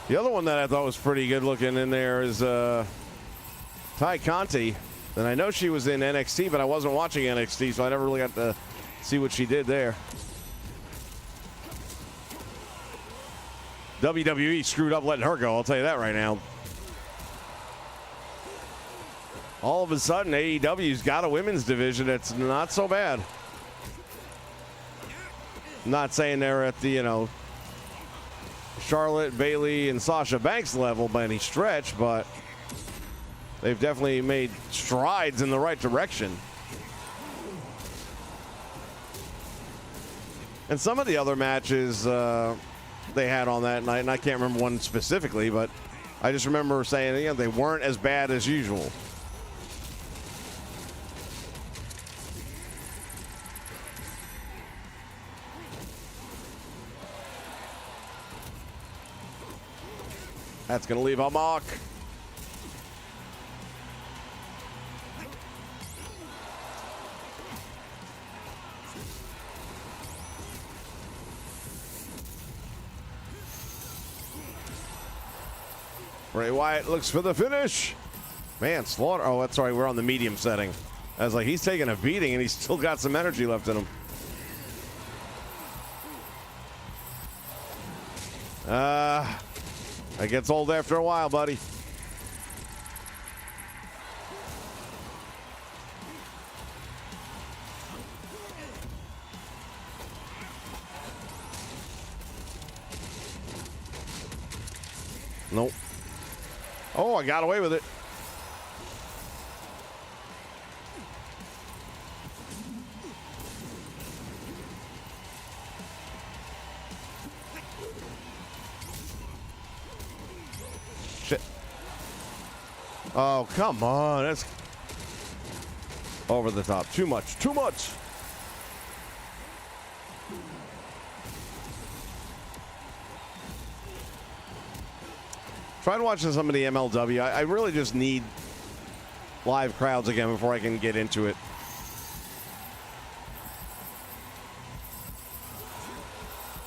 [SPEAKER 1] The other one that I thought was pretty good looking in there is Ty Conti. And I know she was in NXT, but I wasn't watching NXT, so I never really got to see what she did there. WWE screwed up letting her go, I'll tell you that right now. All of a sudden, AEW's got a women's division that's not so bad. I'm not saying they're at the, Charlotte, Bayley, and Sasha Banks level by any stretch, but they've definitely made strides in the right direction. And some of the other matches they had on that night, and I can't remember one specifically, but I just remember saying, you know, they weren't as bad as usual. That's going to leave a mark. Bray Wyatt looks for the finish. Man, Slaughter. Oh, that's right. We're on the medium setting. I was like, he's taking a beating and he's still got some energy left in him. It gets old after a while, buddy. Nope. Oh, I got away with it. Shit. Oh, come on. That's over the top. Too much. Too much. Tried watching some of the MLW. I really just need live crowds again before I can get into it.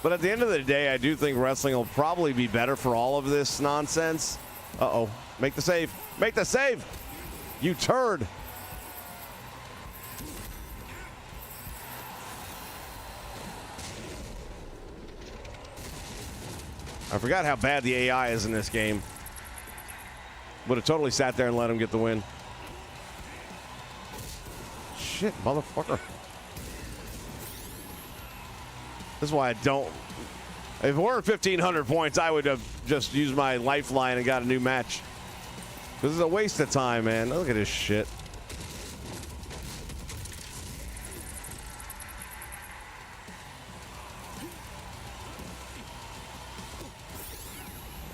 [SPEAKER 1] But at the end of the day, I do think wrestling will probably be better for all of this nonsense. Uh-oh. Make the save. Make the save! You turd! I forgot how bad the AI is in this game. Would have totally sat there and let him get the win. Shit, motherfucker. This is why I don't. If it weren't 1,500 points, I would have just used my lifeline and got a new match. This is a waste of time, man. Look at this shit.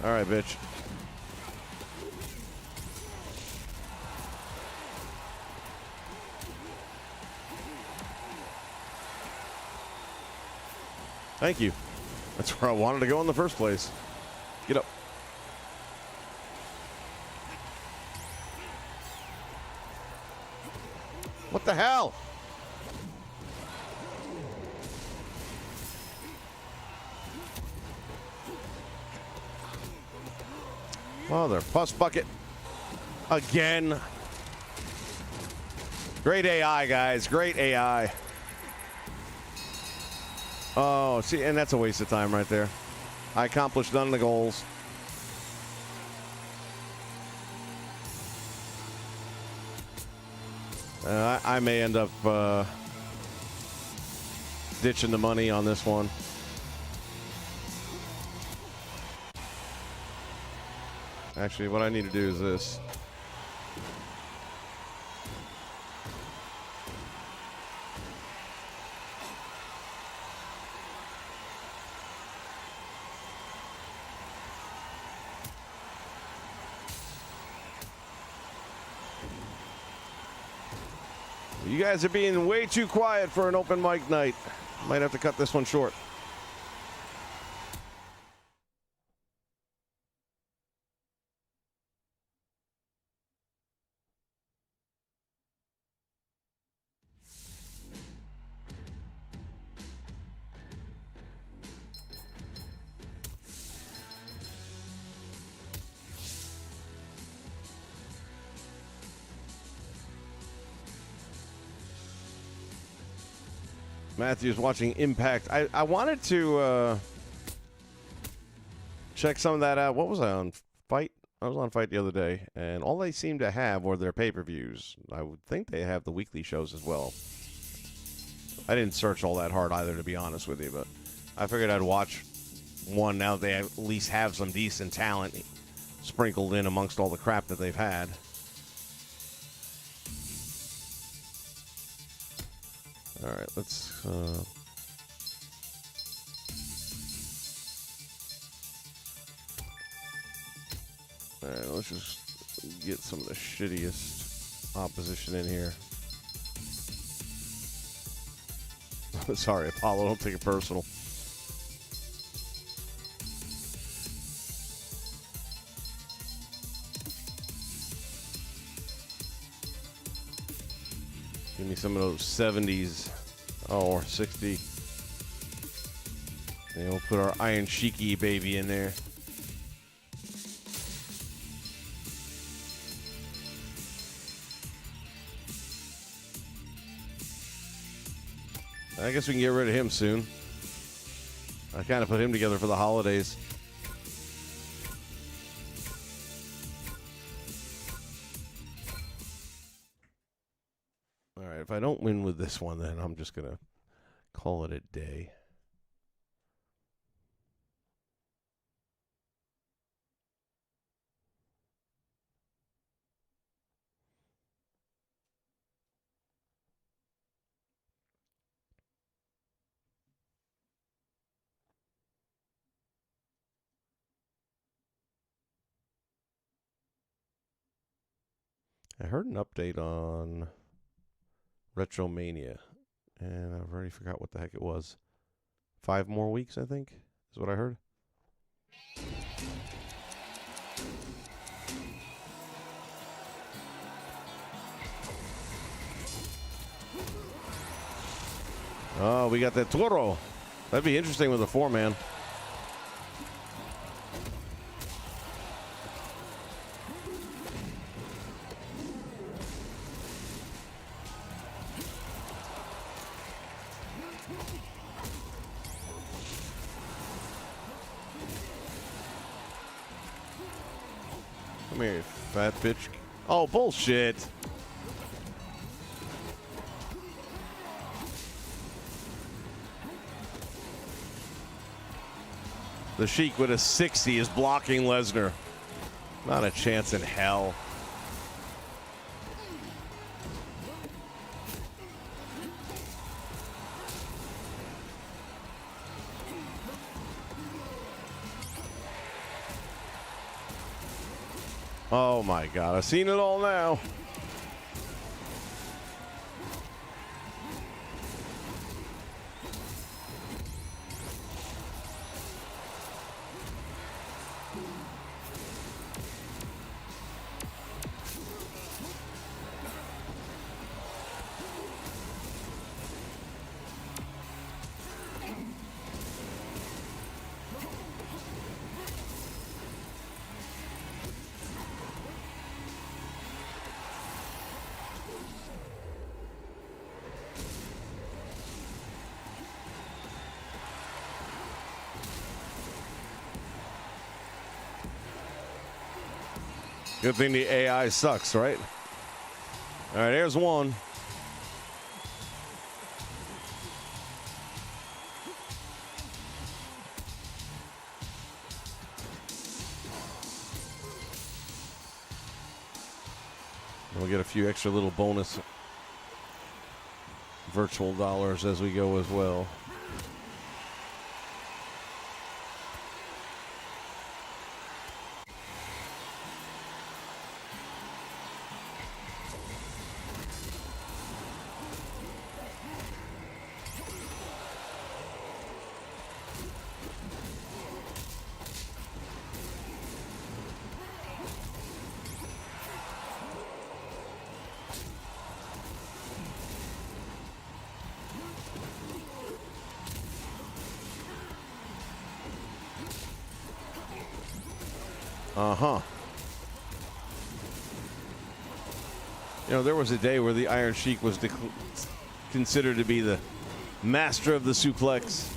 [SPEAKER 1] All right, bitch. Thank you. That's where I wanted to go in the first place. Get up. What the hell? Mother puss bucket. Again. Great AI, guys. Great AI. Oh, see, and that's a waste of time right there. I accomplished none of the goals. I may end up ditching the money on this one. Actually, what I need to do is this. You guys are being way too quiet for an open mic night. Might have to cut this one short. Matthew's watching Impact. I wanted to check some of that out. What was I on? Fight? I was on Fight the other day, and all they seem to have were their pay-per-views. I would think they have the weekly shows as well. I didn't search all that hard either, to be honest with you, but I figured I'd watch one now that they at least have some decent talent sprinkled in amongst all the crap that they've had. All right, let's... all right, let's just get some of the shittiest opposition in here. Sorry, Apollo, don't take it personal. Give me some of those 70s, or 60. And we'll put our Iron Shiki baby in there. I guess we can get rid of him soon. I kind of put him together for the holidays. All right, if I don't win with this one, then I'm just going to call it a day. I heard an update on Retromania, and I've already forgot what the heck it was. 5 more weeks, I think, is what I heard. Oh, we got that Toro. That'd be interesting with a 4-man. Come here, fat bitch. Oh, bullshit. The Sheik with a 60 is blocking Lesnar. Not a chance in hell. Oh my God, I've seen it all now. Good thing the AI sucks, right? All right, there's one. We'll get a few extra little bonus virtual dollars as we go as well. Uh-huh. You know, there was a day where the Iron Sheik was considered to be the master of the suplex.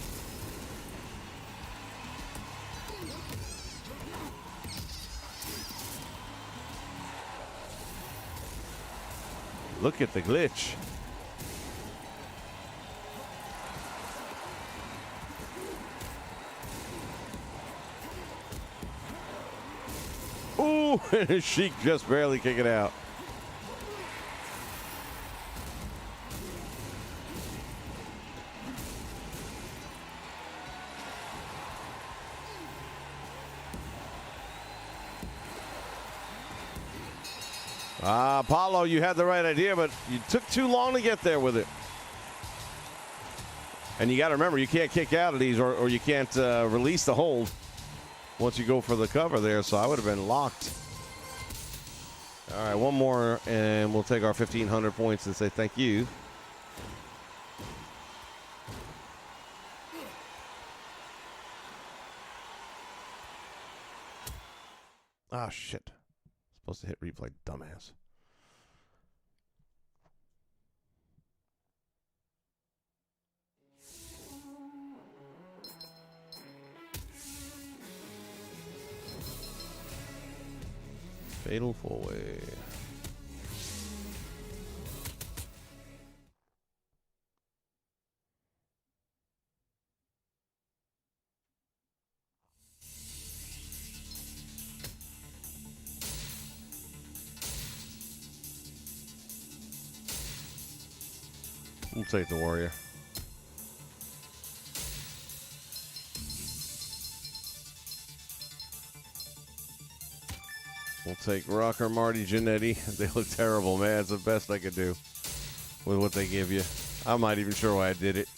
[SPEAKER 1] Look at the glitch. Ooh, and Sheik just barely kicking out. Apollo, you had the right idea, but you took too long to get there with it. And you got to remember, you can't kick out of these or you can't release the hold once you go for the cover there, so I would have been locked. All right, one more, and we'll take our 1,500 points and say thank you. Ah, shit. Supposed to hit replay, dumbass. Fatal four-way. We'll take the Warrior. We'll take Rocker, Marty, Jannetty. They look terrible, man. It's the best I could do with what they give you. I'm not even sure why I did it.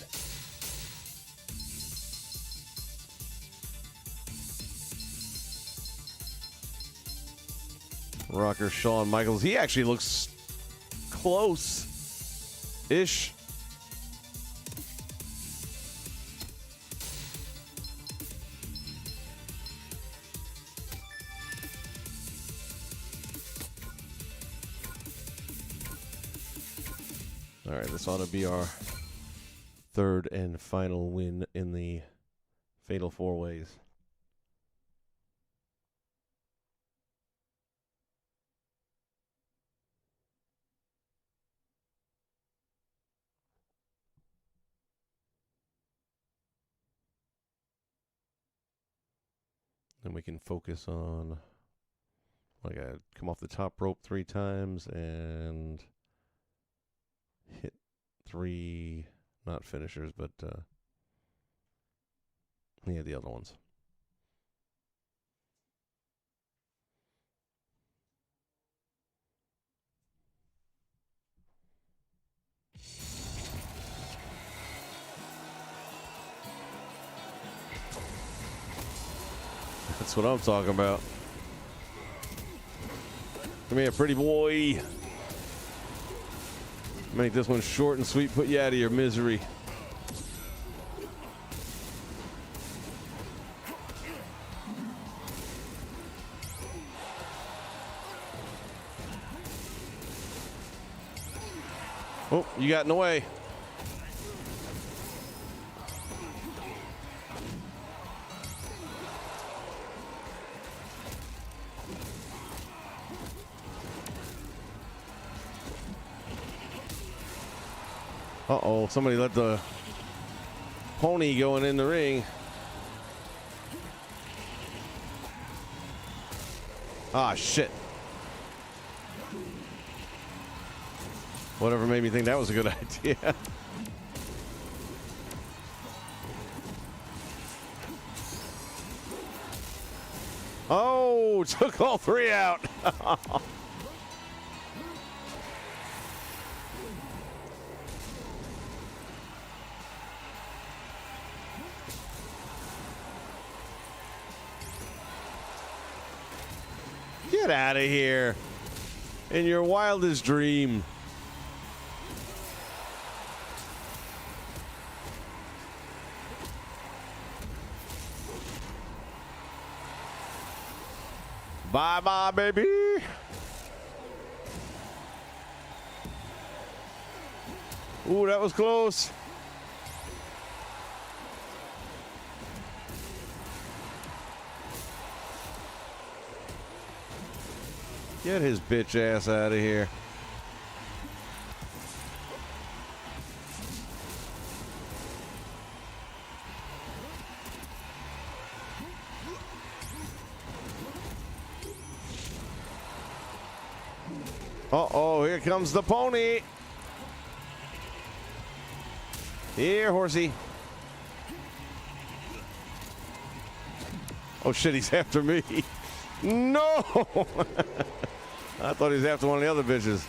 [SPEAKER 1] Rocker, Shawn Michaels. He actually looks close-ish. All right, this ought to be our third and final win in the Fatal Four Ways. Then we can focus on, like, I come off the top rope 3 times and hit 3, not finishers, but yeah, the other ones. That's what I'm talking about. Come here, pretty boy. Make this one short and sweet, put you out of your misery. Oh, you got in the way. Uh-oh, somebody let the pony going in the ring. Ah, shit. Whatever made me think that was a good idea. Oh, took all 3 out. Get out of here. In your wildest dream. Bye-bye, baby. Ooh, that was close. Get his bitch ass out of here. Uh-oh, here comes the pony. Here, horsey. Oh, shit, he's after me. No! I thought he was after one of the other bitches.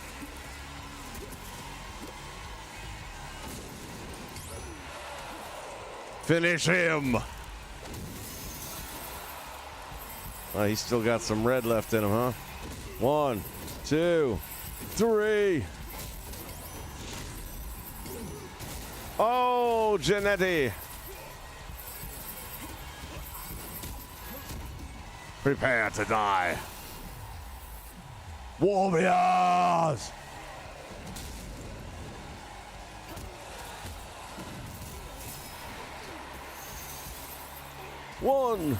[SPEAKER 1] Finish him. Oh, he's still got some red left in him, huh? 1, 2, 3. Oh, Janetti. Prepare to die. Warriors! One,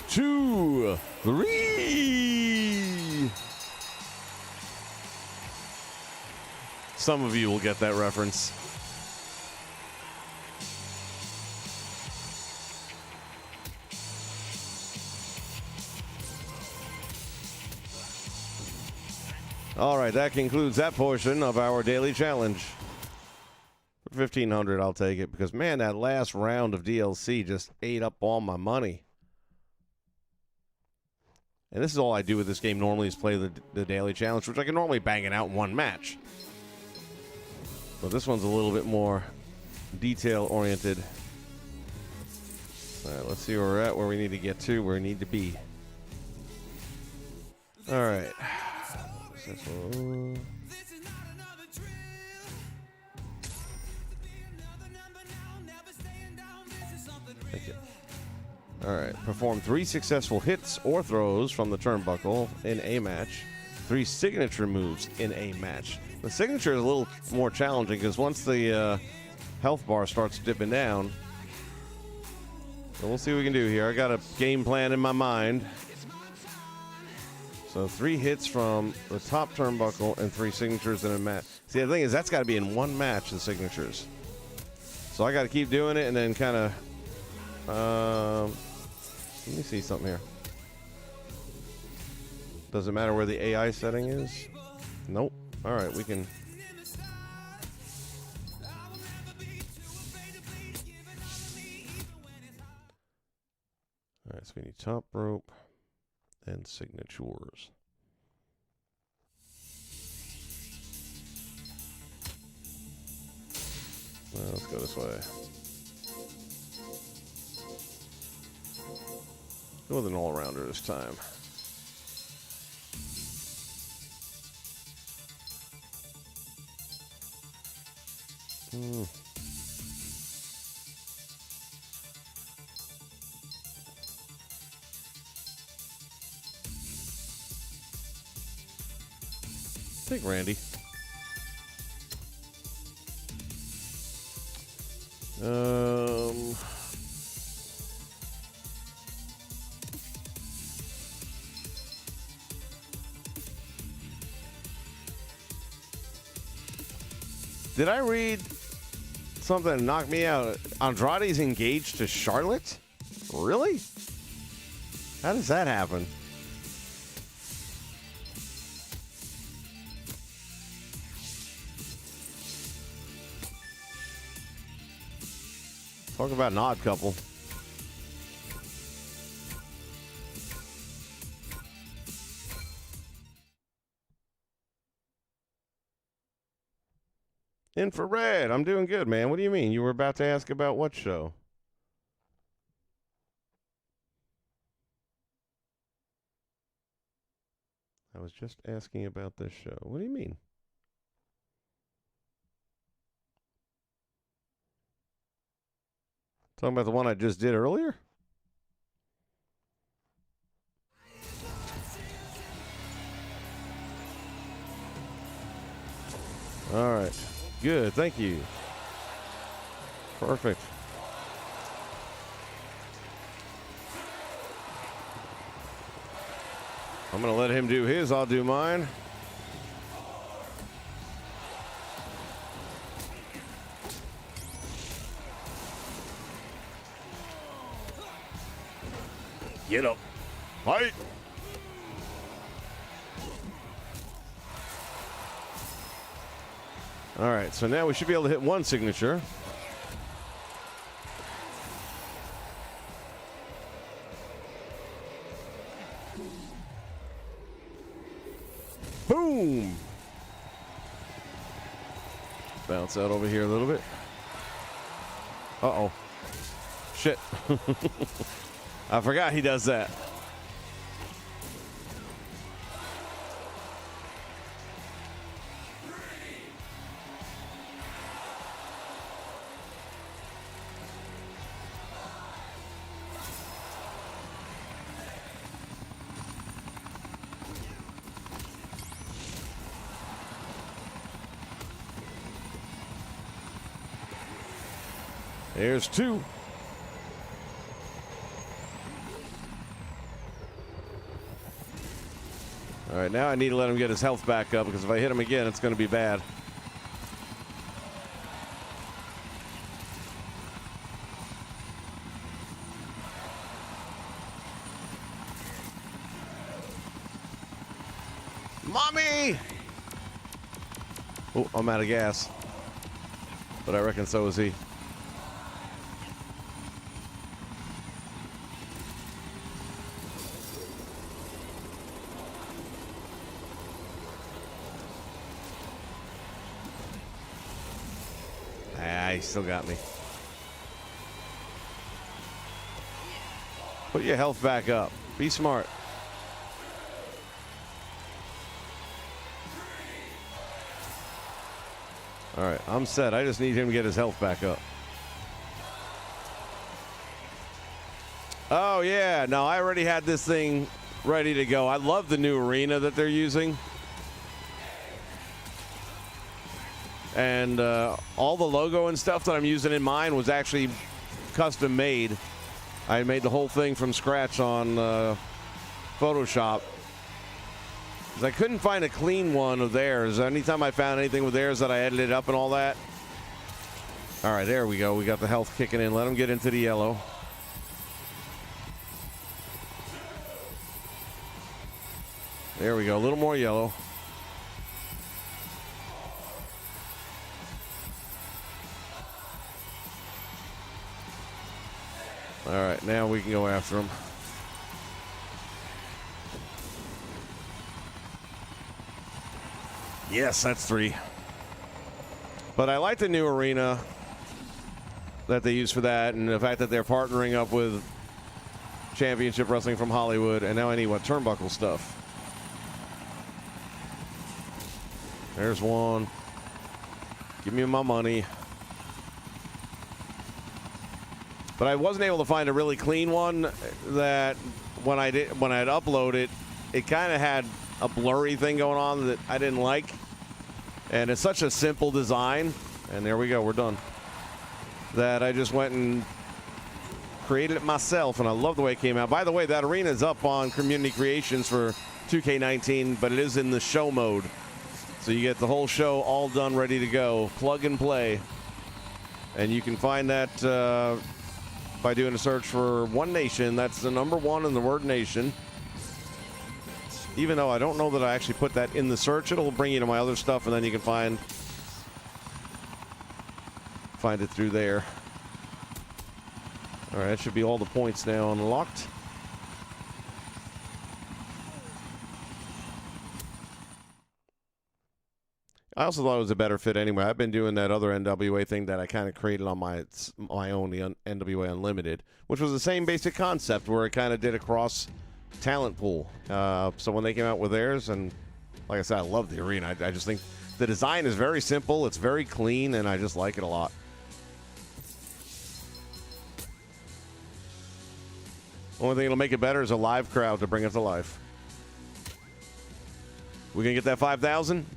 [SPEAKER 1] 2, 3. Some of you will get that reference. All right, that concludes that portion of our daily challenge. For 1,500, I'll take it because, man, that last round of DLC just ate up all my money. And this is all I do with this game normally is play the daily challenge, which I can normally bang it out in one match. But this one's a little bit more detail-oriented. All right, let's see where we're at, where we need to get to, where we need to be. All right. Thank you. All right. Perform 3 successful hits or throws from the turnbuckle in a match. 3 signature moves in a match. The signature is a little more challenging because once the health bar starts dipping down, so we'll see what we can do here. I got a game plan in my mind. So 3 hits from the top turnbuckle and 3 signatures in a match. See, the thing is, that's got to be in one match, the signatures. So I got to keep doing it and then kind of... let me see something here. Does it matter where the AI setting is? Nope. All right, we can... All right, so we need top rope and signatures. Well, let's go this way. Go with an all-rounder this time. Take Randy. Did I read something that knocked me out? Andrade's engaged to Charlotte? Really? How does that happen? Talk about an odd couple. Infrared, I'm doing good, man. What do you mean? You were about to ask about what show? I was just asking about this show. What do you mean? Talking about the one I just did earlier? All right. Good. Thank you. Perfect. I'm going to let him do his. I'll do mine. Get up. Fight. All right, so now we should be able to hit one signature. Boom! Bounce out over here a little bit. Uh-oh. Shit. I forgot he does that. There's two. All right, now I need to let him get his health back up because if I hit him again, it's going to be bad. Mommy! Oh, I'm out of gas. But I reckon so is he. He still got me. Put your health back up. Be smart. All right, I'm set. I just need him to get his health back up. Oh, yeah. No, I already had this thing ready to go. I love the new arena that they're using. And all the logo and stuff that I'm using in mine was actually custom made. I made the whole thing from scratch on Photoshop. 'Cause I couldn't find a clean one of theirs. Anytime I found anything with theirs that I edited up and all that. All right, there we go. We got the health kicking in. Let them get into the yellow. There we go. A little more yellow. All right, now we can go after him. Yes, that's 3. But I like the new arena that they use for that, and the fact that they're partnering up with Championship Wrestling from Hollywood, and now I need what? Turnbuckle stuff. There's one. Give me my money. But I wasn't able to find a really clean one that when I'd upload it, it kind of had a blurry thing going on that I didn't like. And it's such a simple design. And there we go, we're done. That I just went and created it myself, and I love the way it came out. By the way, that arena is up on Community Creations for 2K19, but it is in the show mode. So you get the whole show all done, ready to go. Plug and play. And you can find that by doing a search for One Nation. That's the number 1 in the word nation. Even though I don't know that I actually put that in the search, it'll bring you to my other stuff, and then you can find it through there. All right, that should be all the points now unlocked. I also thought it was a better fit anyway. I've been doing that other NWA thing that I kind of created on my own, the NWA Unlimited, which was the same basic concept where it kind of did a cross talent pool. So when they came out with theirs, and like I said, I love the arena. I just think the design is very simple. It's very clean, and I just like it a lot. Only thing that'll make it better is a live crowd to bring it to life. We gonna get that 5,000?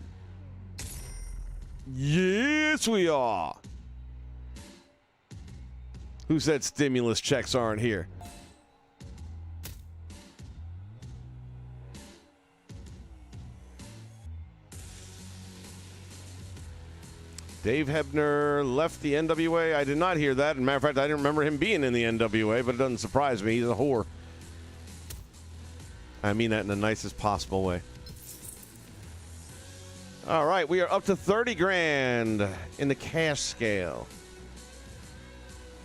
[SPEAKER 1] Yes, we are. Who said stimulus checks aren't here? Dave Hebner left the NWA. I did not hear that. As a matter of fact, I didn't remember him being in the NWA, but it doesn't surprise me. He's a whore. I mean that in the nicest possible way. All right, we are up to 30 grand in the cash scale.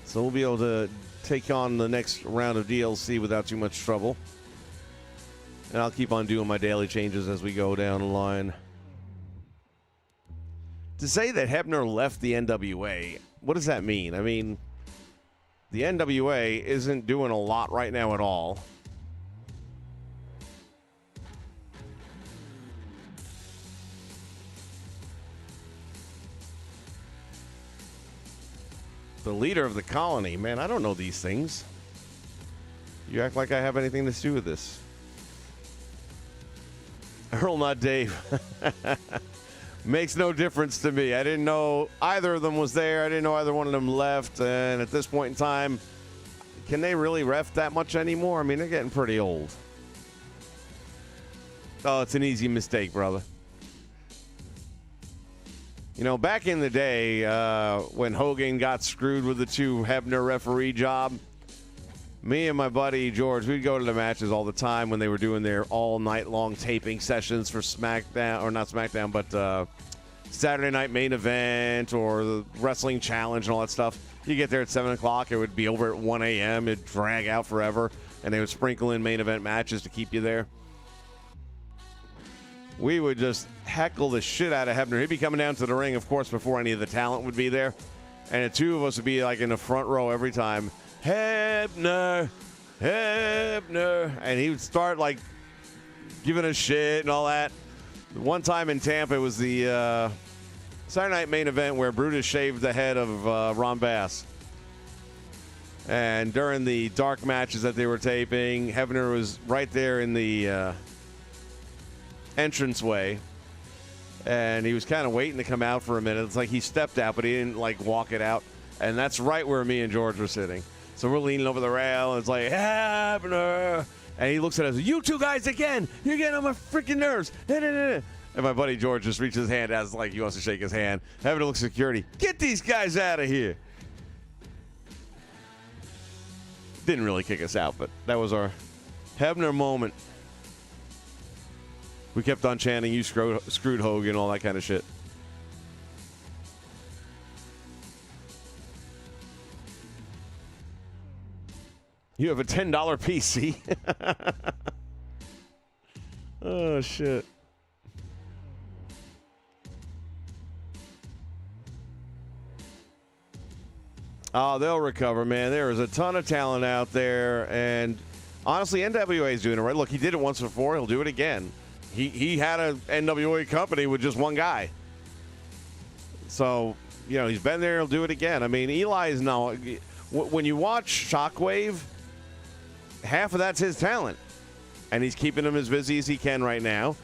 [SPEAKER 1] So we'll be able to take on the next round of DLC without too much trouble. And I'll keep on doing my daily changes as we go down the line. To say that Hebner left the NWA, what does that mean? I mean, the NWA isn't doing a lot right now at all. The leader of the colony. Man, I don't know these things. You act like I have anything to do with this. Earl, not Dave. Makes no difference to me. I didn't know either of them was there. I didn't know either one of them left. And at this point in time, can they really ref that much anymore? I mean, they're getting pretty old. Oh, it's an easy mistake, brother. You know, back in the day, when Hogan got screwed with the 2 Hebner referee job, me and my buddy George, we'd go to the matches all the time when they were doing their all-night-long taping sessions for SmackDown, or not SmackDown, but Saturday Night Main Event or the Wrestling Challenge and all that stuff. You get there at 7 o'clock, it would be over at 1 a.m., it'd drag out forever, and they would sprinkle in main event matches to keep you there. We would just heckle the shit out of Hebner. He'd be coming down to the ring, of course, before any of the talent would be there. And the 2 of us would be like in the front row every time. Hebner, Hebner. And he would start like giving us shit and all that. One time in Tampa, it was the Saturday Night Main Event where Brutus shaved the head of Ron Bass. And during the dark matches that they were taping, Hebner was right there in the entranceway, and he was kind of waiting to come out for a minute. It's like he stepped out, but he didn't like walk it out, and that's right where me and George were sitting. So we're leaning over the rail, and it's like, Hebner, and he looks at us, you 2 guys again, you're getting on my freaking nerves. And my buddy George just reaches his hand out, like he wants to shake his hand. Hebner looks at security, get these guys out of here. Didn't really kick us out, but that was our Hebner moment. We kept on chanting, you screwed Hogan, all that kind of shit. You have a $10 PC? Oh, shit. Oh, they'll recover, man. There is a ton of talent out there, and honestly, NWA is doing it right. Look, he did it once before. He'll do it again. He had an NWA company with just one guy. So, you know, he's been there. He'll do it again. I mean, Eli is now, when you watch Shockwave, half of that's his talent. And he's keeping him as busy as he can right now.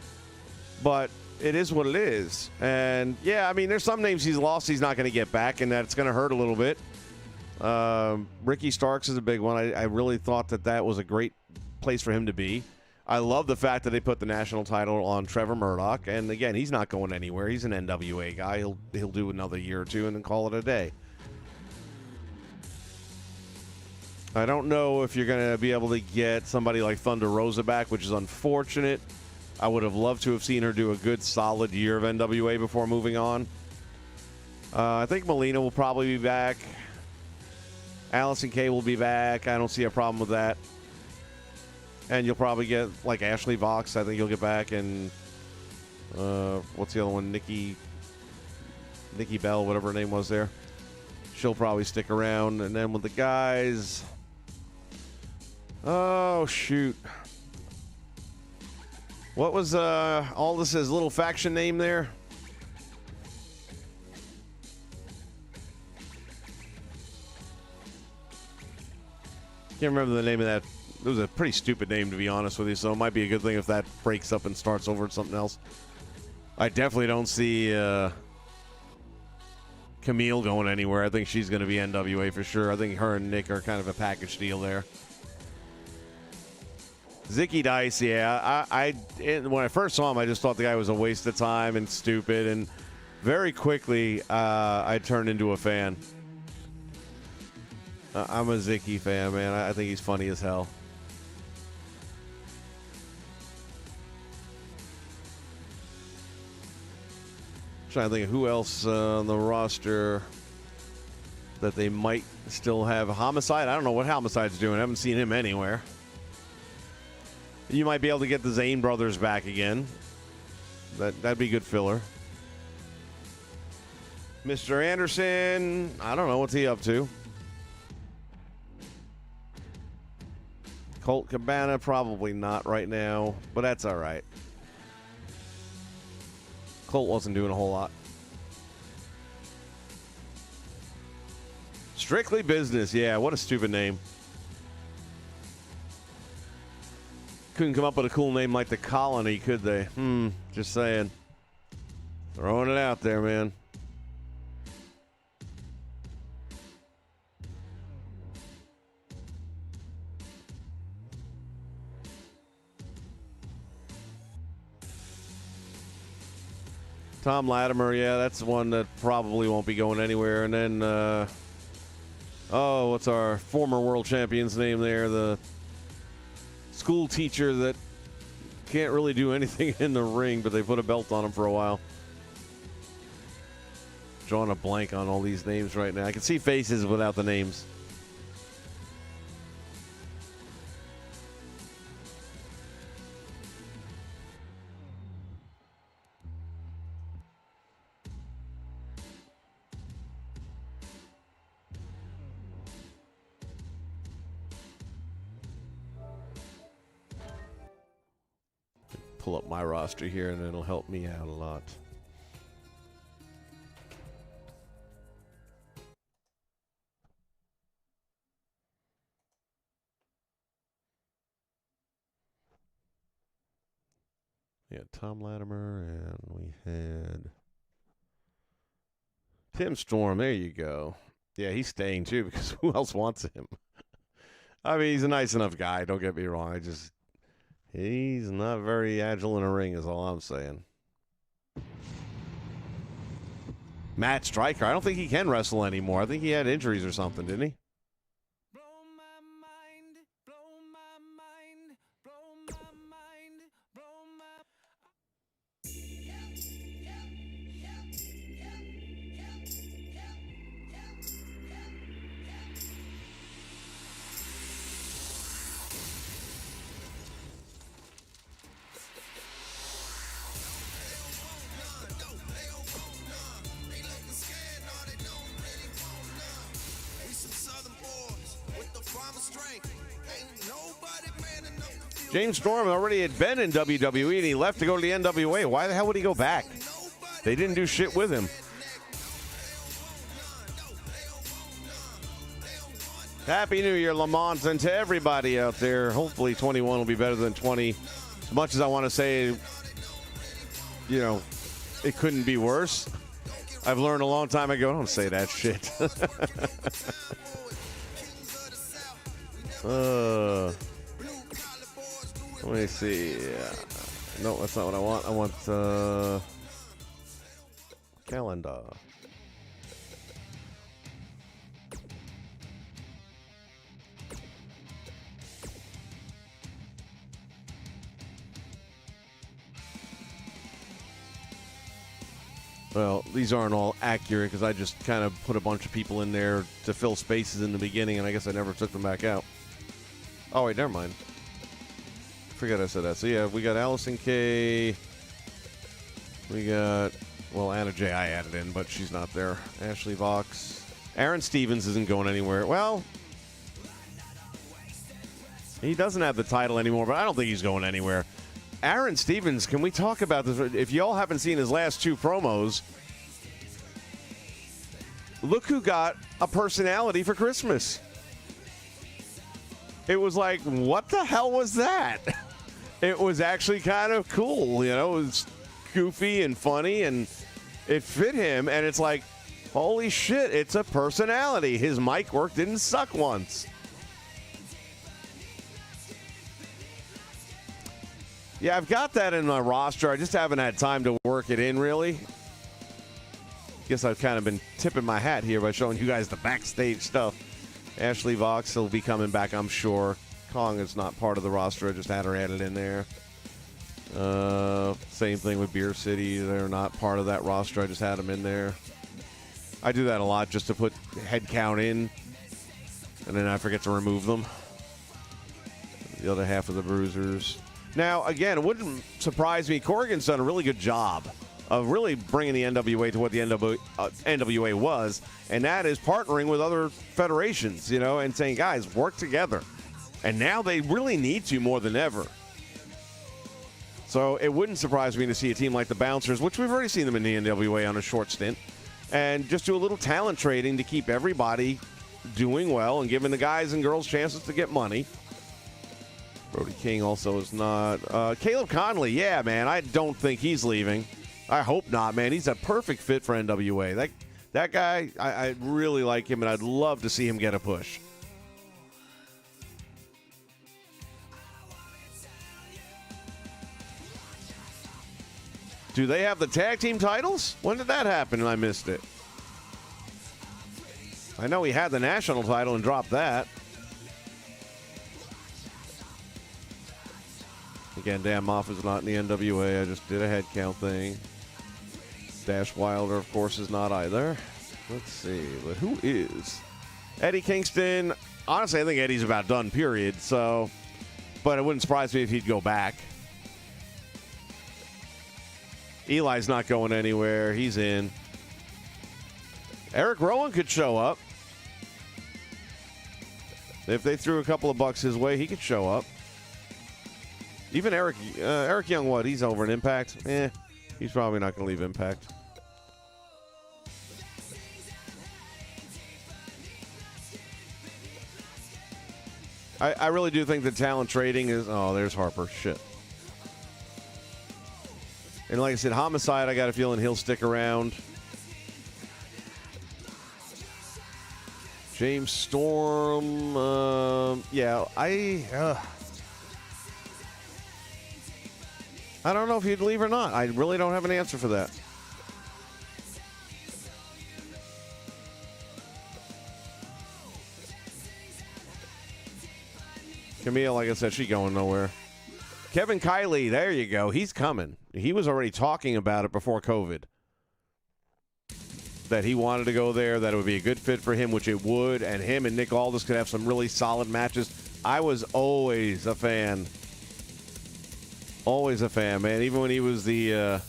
[SPEAKER 1] But it is what it is. And, yeah, I mean, there's some names he's lost he's not going to get back, and that's going to hurt a little bit. Ricky Starks is a big one. I really thought that was a great place for him to be. I love the fact that they put the national title on Trevor Murdoch, and again, he's not going anywhere. He's an NWA guy. He'll do another year or 2 and then call it a day. I don't know if you're going to be able to get somebody like Thunder Rosa back, which is unfortunate. I would have loved to have seen her do a good, solid year of NWA before moving on. I think Melina will probably be back. Allison Kay will be back. I don't see a problem with that. And you'll probably get, like, Ashley Vox. I think you'll get back. And what's the other one? Nikki Bell, whatever her name was there. She'll probably stick around. And then with the guys... Oh, shoot. What was Aldis's little faction name there? Can't remember the name of that. It was a pretty stupid name, to be honest with you, so it might be a good thing if that breaks up and starts over at something else. I definitely don't see Camille going anywhere. I think she's going to be NWA for sure. I think her and Nick are kind of a package deal there. Zicky Dice, yeah. When I first saw him, I just thought the guy was a waste of time and stupid, and very quickly I turned into a fan. I'm a Zicky fan, man. I think he's funny as hell. Trying to think of who else on the roster that they might still have. Homicide? I don't know what Homicide's doing. I haven't seen him anywhere. You might be able to get the Zane brothers back again. That'd be good filler. Mr. Anderson, I don't know. What's he up to? Colt Cabana, probably not right now, but that's all right. Colt wasn't doing a whole lot. Strictly Business, yeah, what a stupid name. Couldn't come up with a cool name like the Colony, could they? Just saying. Throwing it out there, man. Tom Latimer, yeah, that's one that probably won't be going anywhere. And then, what's our former world champion's name there? The school teacher that can't really do anything in the ring, but they put a belt on him for a while. Drawing a blank on all these names right now. I can see faces without the names. Pull up my roster here, and it'll help me out a lot. Yeah, Tom Latimer, and we had Tim Storm. There you go. Yeah, he's staying too, because who else wants him? I mean, he's a nice enough guy. Don't get me wrong. He's not very agile in a ring, is all I'm saying. Matt Stryker. I don't think he can wrestle anymore. I think he had injuries or something, didn't he? James Storm already had been in WWE, and he left to go to the NWA. Why the hell would he go back? They didn't do shit with him. Happy New Year, Lamont, and to everybody out there. Hopefully 21 will be better than 20. As much as I want to say, it couldn't be worse. I've learned a long time ago, don't say that shit. Let me see. No, that's not what I want. I want calendar. Well, these aren't all accurate because I just kind of put a bunch of people in there to fill spaces in the beginning, and I guess I never took them back out. Oh, wait, never mind. Forget I said that. So, yeah, we got Allison Kay. We got, Anna J. I added in, but she's not there. Ashley Vox. Aaron Stevens isn't going anywhere. Well, he doesn't have the title anymore, but I don't think he's going anywhere. Aaron Stevens, can we talk about this? If y'all haven't seen his last two promos, look who got a personality for Christmas. It was like, what the hell was that? It was actually kind of cool, It was goofy and funny, and it fit him, and it's like, holy shit, it's a personality. His mic work didn't suck once. Yeah, I've got that in my roster. I just haven't had time to work it in, really. Guess I've kind of been tipping my hat here by showing you guys the backstage stuff. Ashley Vox will be coming back, I'm sure. Kong is not part of the roster. I just had her added in there. Same thing with Beer City. They're not part of that roster. I just had them in there. I do that a lot just to put head count in, and then I forget to remove them. The other half of the Bruisers. Now, again, it wouldn't surprise me. Corrigan's done a really good job of really bringing the NWA to what the NWA was, and that is partnering with other federations, you know, and saying, guys, work together. And now they really need to more than ever. So it wouldn't surprise me to see a team like the Bouncers, which we've already seen them in the NWA on a short stint, and just do a little talent trading to keep everybody doing well and giving the guys and girls chances to get money. Brody King also is not. Caleb Conley, yeah, man, I don't think he's leaving. I hope not, man. He's a perfect fit for NWA. That guy, I really like him, and I'd love to see him get a push. Do they have the tag team titles? When did that happen and I missed it? I know he had the national title and dropped that. Again, Dan Moff is not in the NWA. I just did a head count thing. Dash Wilder, of course, is not either. Let's see, but who is? Eddie Kingston. Honestly, I think Eddie's about done, period. So, but it wouldn't surprise me if he'd go back. Eli's not going anywhere. He's in. Eric Rowan could show up. If they threw a couple of bucks his way, he could show up. Even Eric Young, what? He's over in Impact? He's probably not going to leave Impact. I really do think the talent trading is... Oh, there's Harper. Shit. And like I said, Homicide, I got a feeling he'll stick around. James Storm, yeah, I don't know if he'd leave or not. I really don't have an answer for that. Camille, like I said, she's going nowhere. Kevin Kiley, there you go. He's coming. He was already talking about it before COVID. That he wanted to go there, that it would be a good fit for him, which it would, and him and Nick Aldis could have some really solid matches. I was always a fan. Always a fan, man. Even when he was the,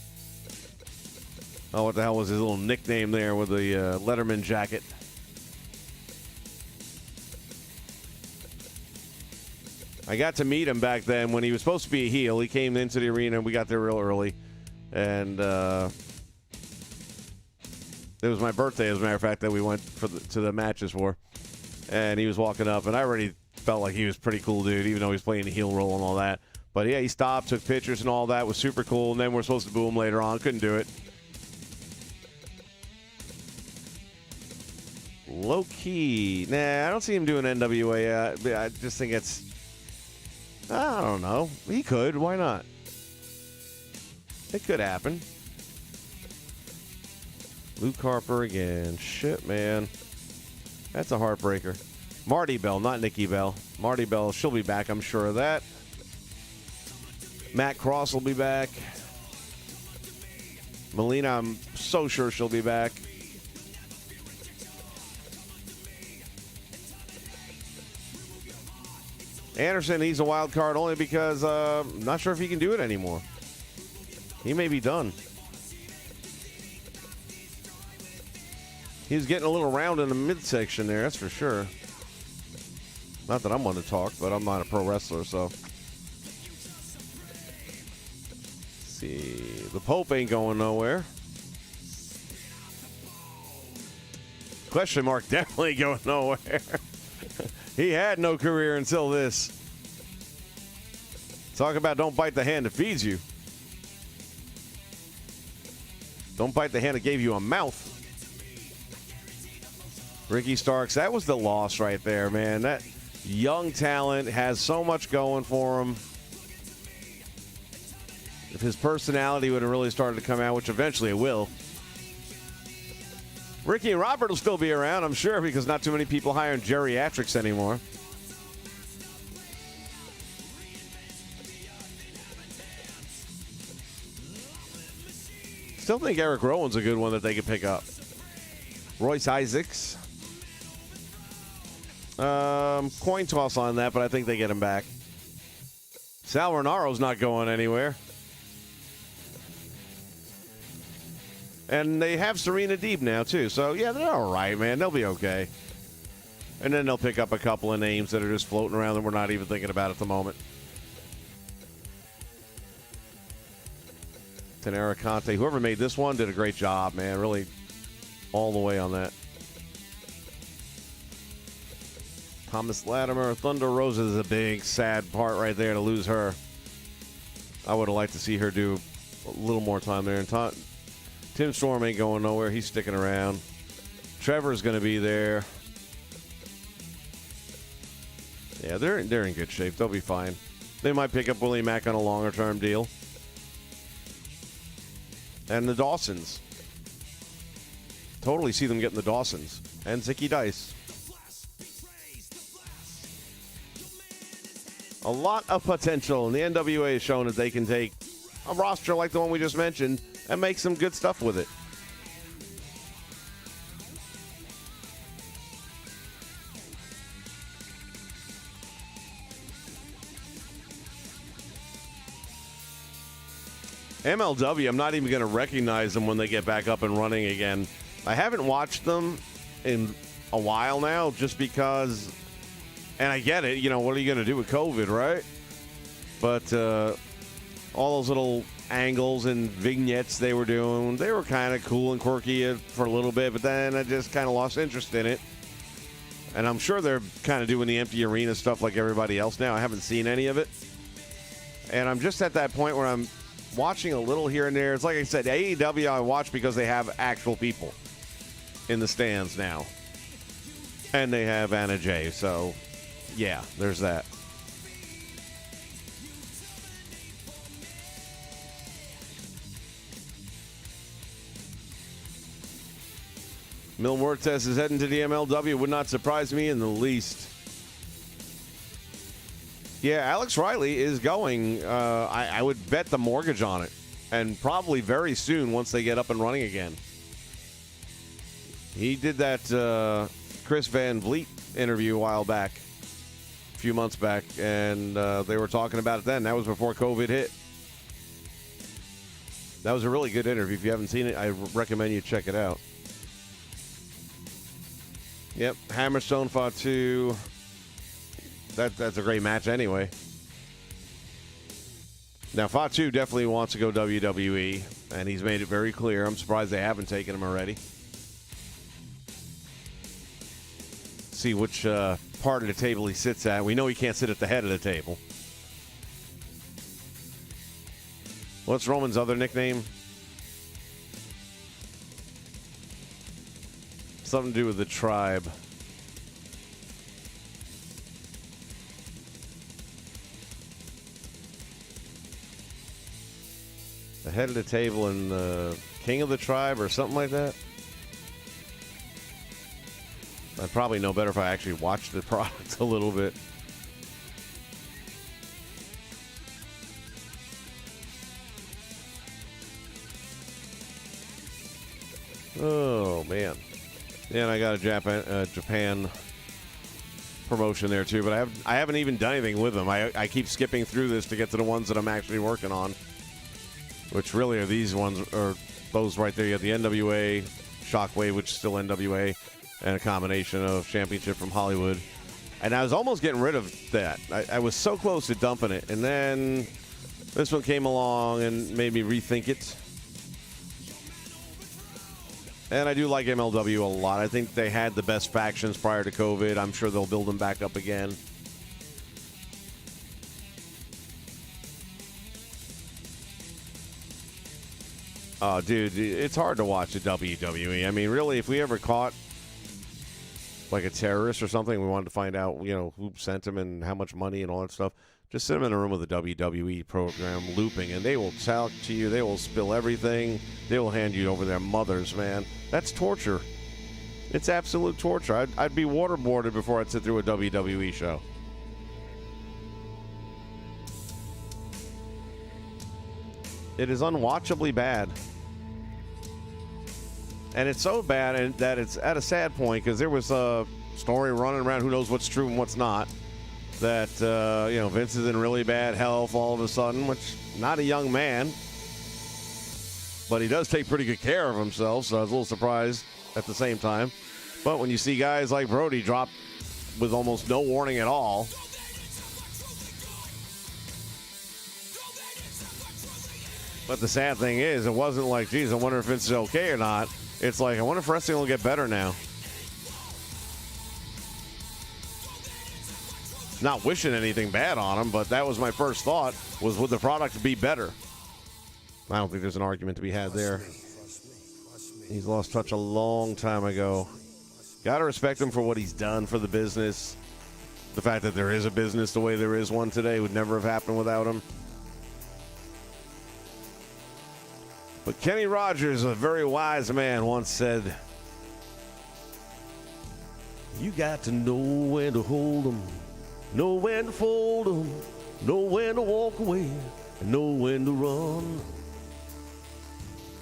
[SPEAKER 1] what the hell was his little nickname there with the Letterman jacket? I got to meet him back then when he was supposed to be a heel. He came into the arena, and we got there real early. And it was my birthday, as a matter of fact, that we went to the matches for. And he was walking up, and I already felt like he was a pretty cool dude, even though he was playing the heel role and all that. But, yeah, he stopped, took pictures and all that. Was super cool. And then we're supposed to boo him later on. Couldn't do it. Low-key. Nah, I don't see him doing NWA. I just think it's... I don't know. He could. Why not? It could happen. Luke Harper again. Shit, man. That's a heartbreaker. Marty Bell, not Nikki Bell. Marty Bell, she'll be back, I'm sure of that. Matt Cross will be back. Melina, I'm so sure she'll be back. Anderson, he's a wild card only because I'm not sure if he can do it anymore. He may be done. He's getting a little round in the midsection there, that's for sure. Not that I'm one to talk, but I'm not a pro wrestler, so. Let's see. The Pope ain't going nowhere. Question mark definitely going nowhere. He had no career until this. Talk about don't bite the hand that feeds you. Don't bite the hand that gave you a mouth. Ricky Starks, that was the loss right there, man. That young talent has so much going for him. If his personality would have really started to come out, which eventually it will. Ricky and Robert will still be around, I'm sure, because not too many people hiring geriatrics anymore. Still think Eric Rowan's a good one that they could pick up. Royce Isaacs. Coin toss on that, but I think they get him back. Sal Renaro's not going anywhere. And they have Serena Deeb now, too. So, yeah, they're all right, man. They'll be okay. And then they'll pick up a couple of names that are just floating around that we're not even thinking about at the moment. Tenera Conte, whoever made this one did a great job, man. Really all the way on that. Thomas Latimer, Thunder Rosa is a big, sad part right there to lose her. I would have liked to see her do a little more time there. And Tim Storm ain't going nowhere. He's sticking around. Trevor's going to be there. Yeah, they're in good shape. They'll be fine. They might pick up Willie Mack on a longer-term deal. And the Dawsons. Totally see them getting the Dawsons. And Zicky Dice. A lot of potential. And the NWA has shown that they can take a roster like the one we just mentioned and make some good stuff with it. MLW, I'm not even going to recognize them when they get back up and running again. I haven't watched them in a while now just because, and I get it, you know, what are you going to do with COVID, right? But all those little angles and vignettes they were doing, they were kind of cool and quirky for a little bit, but then I just kind of lost interest in it. And I'm sure they're kind of doing the empty arena stuff like everybody else now. I haven't seen any of it. And I'm just at that point where I'm watching a little here and there. It's like I said, AEW I watch because they have actual people in the stands now. And they have Anna Jay. So, yeah, there's that. Mil Muertes is heading to the MLW. Would not surprise me in the least. Yeah, Alex Riley is going. I would bet the mortgage on it. And probably very soon once they get up and running again. He did that Chris Van Vliet interview a while back. A few months back. And they were talking about it then. That was before COVID hit. That was a really good interview. If you haven't seen it, I recommend you check it out. Yep, Hammerstone Fatu. That's a great match anyway. Now, Fatu definitely wants to go WWE, and he's made it very clear. I'm surprised they haven't taken him already. See which part of the table he sits at. We know he can't sit at the head of the table. What's Roman's other nickname? Something to do with the tribe. The head of the table and the king of the tribe or something like that. I'd probably know better if I actually watched the product a little bit. Oh, man. Yeah, and I got a Japan promotion there, too. But I haven't even done anything with them. I keep skipping through this to get to the ones that I'm actually working on. Which really are these ones, or those right there. You have the NWA, Shockwave, which is still NWA, and a combination of Championship from Hollywood. And I was almost getting rid of that. I was so close to dumping it. And then this one came along and made me rethink it. And I do like MLW a lot. I think they had the best factions prior to COVID. I'm sure they'll build them back up again. Oh, dude, it's hard to watch the WWE. I mean, really, if we ever caught like a terrorist or something, we wanted to find out, you know, who sent him and how much money and all that stuff. Just sit them in a room with a WWE program looping, and they will talk to you. They will spill everything. They will hand you over their mothers, man. That's torture. It's absolute torture. I'd be waterboarded before I'd sit through a WWE show. It is unwatchably bad. And it's so bad and that it's at a sad point because there was a story running around, who knows what's true and what's not, that, Vince is in really bad health all of a sudden, which not a young man, but he does take pretty good care of himself, so I was a little surprised at the same time. But when you see guys like Brody drop with almost no warning at all, but the sad thing is, it wasn't like, geez, I wonder if Vince is okay or not. It's like, I wonder if wrestling will get better now. Not wishing anything bad on him, but that was my first thought, was would the product be better? I don't think there's an argument to be had there. He's lost touch a long time ago. Got to respect him for what he's done for the business. The fact that there is a business the way there is one today would never have happened without him. But Kenny Rogers, a very wise man, once said, you got to know when to hold 'em, know when to fold 'em, know when to walk away, and know when to run.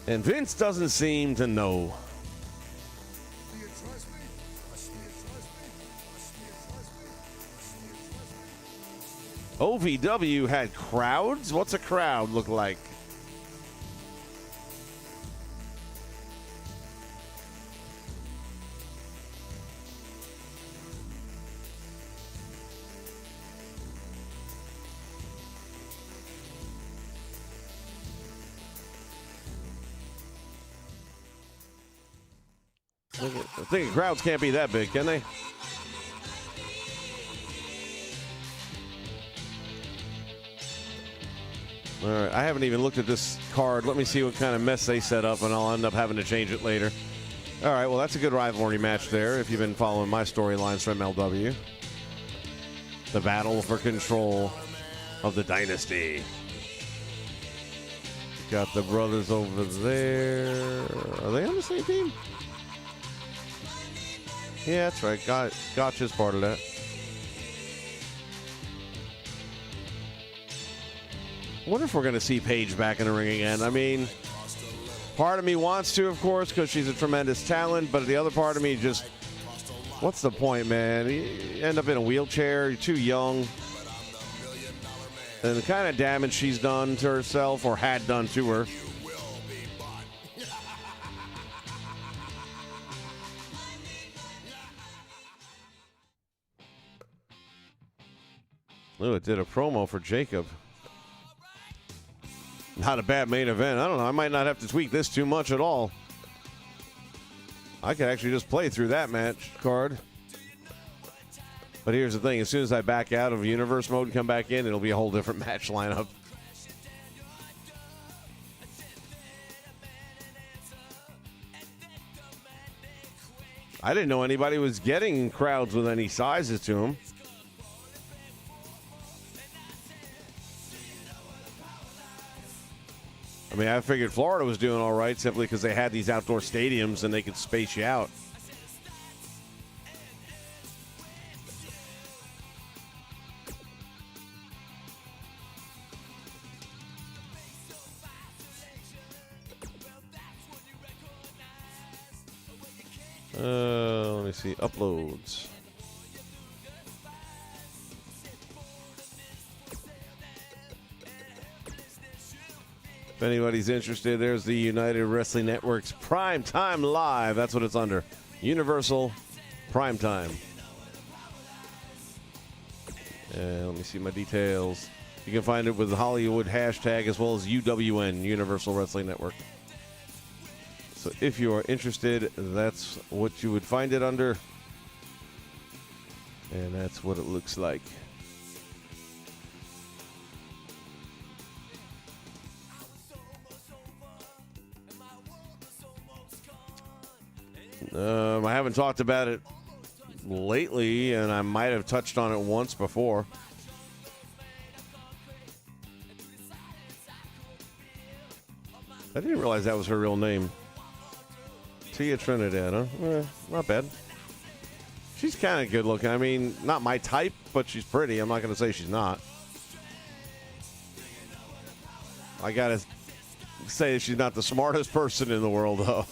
[SPEAKER 1] And Vince doesn't seem to know. OVW had crowds? What's a crowd look like? I think crowds can't be that big, can they? All right, I haven't even looked at this card. Let me see what kind of mess they set up, and I'll end up having to change it later. All right, well, that's a good rivalry match there, if you've been following my storylines from MLW. The battle for control of the dynasty. Got the brothers over there. Are they on the same team? Yeah, that's right. Gotcha's part of that. I wonder if we're going to see Paige back in the ring again. I mean, part of me wants to, of course, because she's a tremendous talent, but the other part of me just, what's the point, man? You end up in a wheelchair, you're too young. And the kind of damage she's done to herself, or had done to her. Oh, it did a promo for Jacob. Not a bad main event. I don't know. I might not have to tweak this too much at all. I could actually just play through that match card. But here's the thing. As soon as I back out of universe mode and come back in, it'll be a whole different match lineup. I didn't know anybody was getting crowds with any sizes to them. I mean, I figured Florida was doing all right simply because they had these outdoor stadiums and they could space you out. Let me see. Uploads. If anybody's interested, there's the United Wrestling Network's Prime Time Live. That's what it's under. Universal Prime Time. And let me see my details. You can find it with the Hollywood hashtag as well as UWN, Universal Wrestling Network. So if you are interested, that's what you would find it under. And that's what it looks like. I haven't talked about it lately, and I might have touched on it once before. I didn't realize that was her real name. Tia Trinidad, huh? Not bad. She's kind of good looking. I mean, not my type, but she's pretty. I'm not going to say she's not. I got to say she's not the smartest person in the world, though.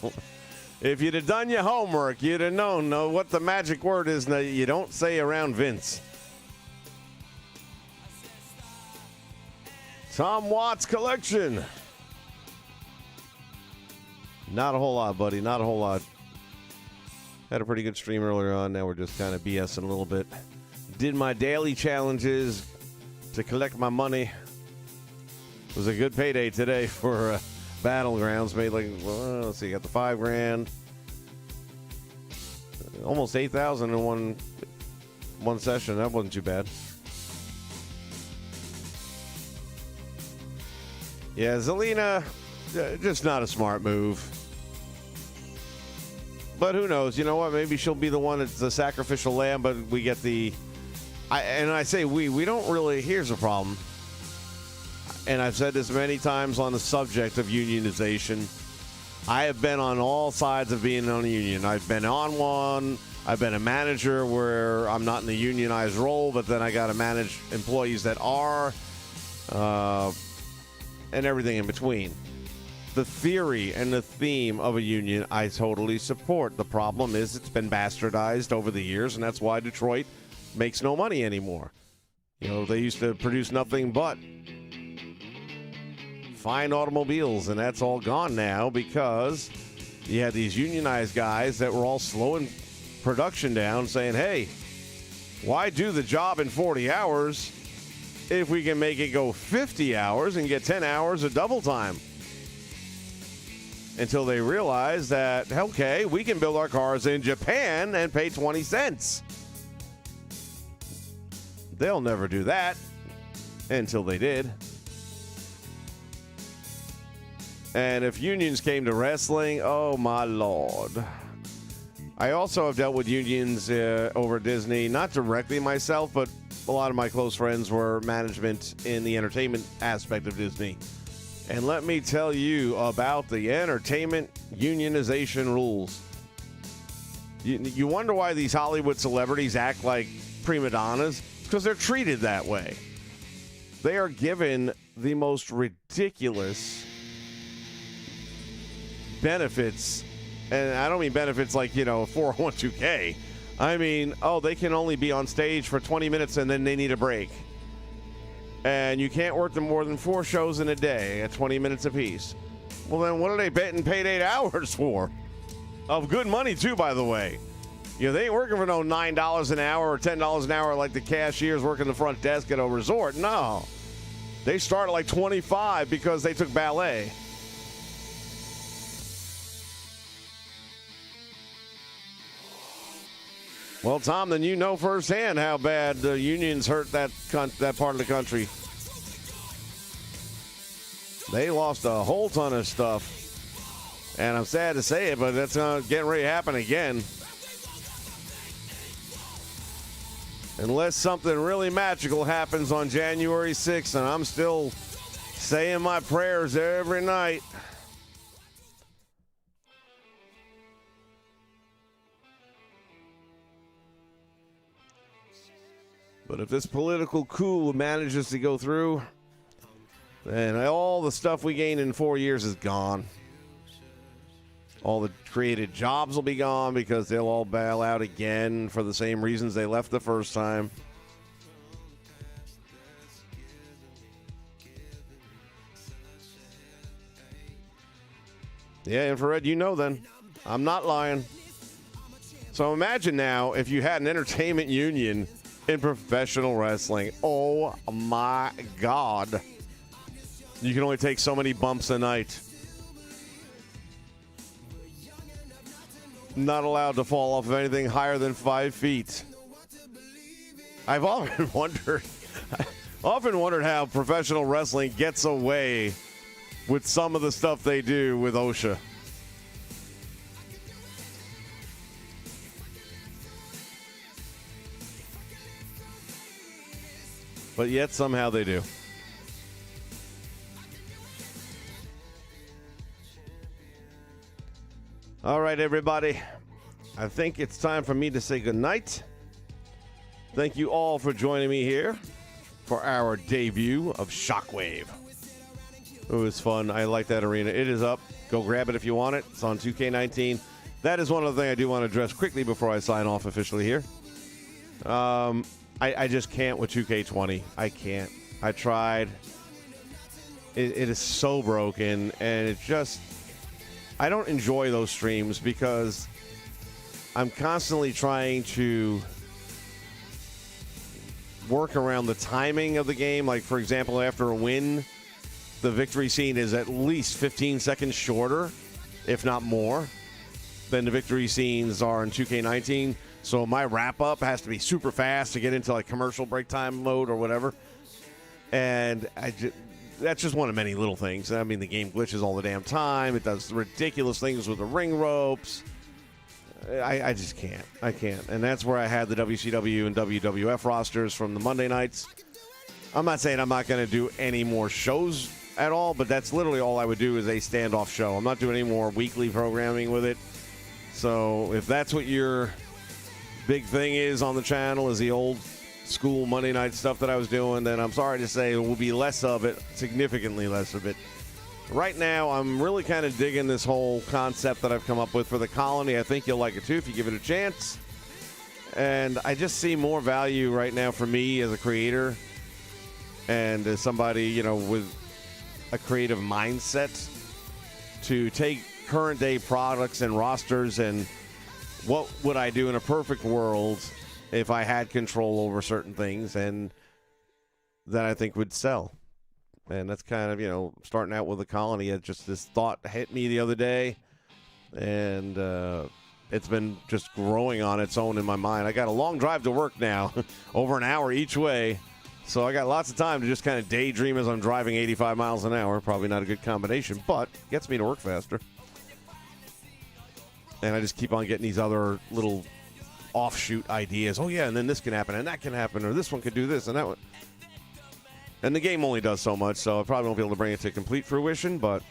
[SPEAKER 1] If you'd have done your homework, you'd have known what the magic word is that you don't say around Vince. Tom Watts collection. Not a whole lot, buddy. Not a whole lot. Had a pretty good stream earlier on. Now we're just kind of BSing a little bit. Did my daily challenges to collect my money. It was a good payday today for Battlegrounds. Made let's see, got the $5,000. Almost 8,000 in one session. That wasn't too bad. Yeah, Zelina, just not a smart move. But who knows? You know what? Maybe she'll be the one that's the sacrificial lamb, but we get I say we don't really. Here's the problem. And I've said this many times on the subject of unionization. I have been on all sides of being on a union. I've been on one. I've been a manager where I'm not in the unionized role, but then I got to manage employees that are, and everything in between. The theory and the theme of a union, I totally support. The problem is it's been bastardized over the years, and that's why Detroit makes no money anymore. You know, they used to produce nothing but fine automobiles, and that's all gone now because you had these unionized guys that were all slowing production down, saying, hey, why do the job in 40 hours if we can make it go 50 hours and get 10 hours of double time? Until they realized that, okay, we can build our cars in Japan and pay 20 cents. They'll never do that until they did. And if unions came to wrestling, oh my Lord. I also have dealt with unions over Disney, not directly myself, but a lot of my close friends were management in the entertainment aspect of Disney. And let me tell you about the entertainment unionization rules. You wonder why these Hollywood celebrities act like prima donnas? It's because they're treated that way. They are given the most ridiculous benefits. And I don't mean benefits like, 401(k). I mean, they can only be on stage for 20 minutes and then they need a break. And you can't work them more than 4 shows in a day at 20 minutes apiece. Well, then what are they getting paid 8 hours for? Of good money, too, by the way. They ain't working for no $9 an hour or $10 an hour like the cashiers working the front desk at a resort. No. They start at like 25 because they took ballet. Well, Tom, then you know firsthand how bad the unions hurt that part of the country. They lost a whole ton of stuff. And I'm sad to say it, but that's getting ready to happen again. Unless something really magical happens on January 6th, and I'm still saying my prayers every night. But if this political coup manages to go through, then all the stuff we gained in 4 years is gone. All the created jobs will be gone because they'll all bail out again for the same reasons they left the first time. Yeah, Infrared, then. I'm not lying. So imagine now if you had an entertainment union in professional wrestling. Oh my God. You can only take so many bumps a night. Not allowed to fall off of anything higher than 5 feet. I've often wondered how professional wrestling gets away with some of the stuff they do with OSHA. But yet somehow they do. All right, everybody. I think it's time for me to say goodnight. Thank you all for joining me here for our debut of Shockwave. It was fun. I like that arena. It is up. Go grab it if you want it. It's on 2K19. that is one other thing I do want to address quickly before I sign off officially here. I just can't with 2K20. I can't. I tried. It is so broken, and it just... I don't enjoy those streams because I'm constantly trying to work around the timing of the game. Like, for example, after a win, the victory scene is at least 15 seconds shorter, if not more, than the victory scenes are in 2K19. So my wrap-up has to be super fast to get into, like, commercial break time mode or whatever. And that's just one of many little things. I mean, the game glitches all the damn time. It does ridiculous things with the ring ropes. I just can't. I can't. And that's where I had the WCW and WWF rosters from the Monday nights. I'm not saying I'm not going to do any more shows at all, but that's literally all I would do is a standoff show. I'm not doing any more weekly programming with it. So if that's what your big thing is on the channel, is the old school Monday night stuff that I was doing, then I'm sorry to say it will be less of it, significantly less of it. Right now, I'm really kind of digging this whole concept that I've come up with for the colony. I think you'll like it too if you give it a chance. And I just see more value right now for me as a creator and as somebody, you know, with a creative mindset to take current day products and rosters and what would I do in a perfect world if I had control over certain things and that I think would sell. And that's kind of, you know, starting out with the colony. It just this thought hit me the other day, and it's been just growing on its own in my mind. I got a long drive to work now, over an hour each way. So I got lots of time to just kind of daydream as I'm driving 85 miles an hour. Probably not a good combination, but gets me to work faster. And I just keep on getting these other little offshoot ideas. Oh, yeah, and then this can happen, and that can happen, or this one could do this, and that one. And the game only does so much, so I probably won't be able to bring it to complete fruition, but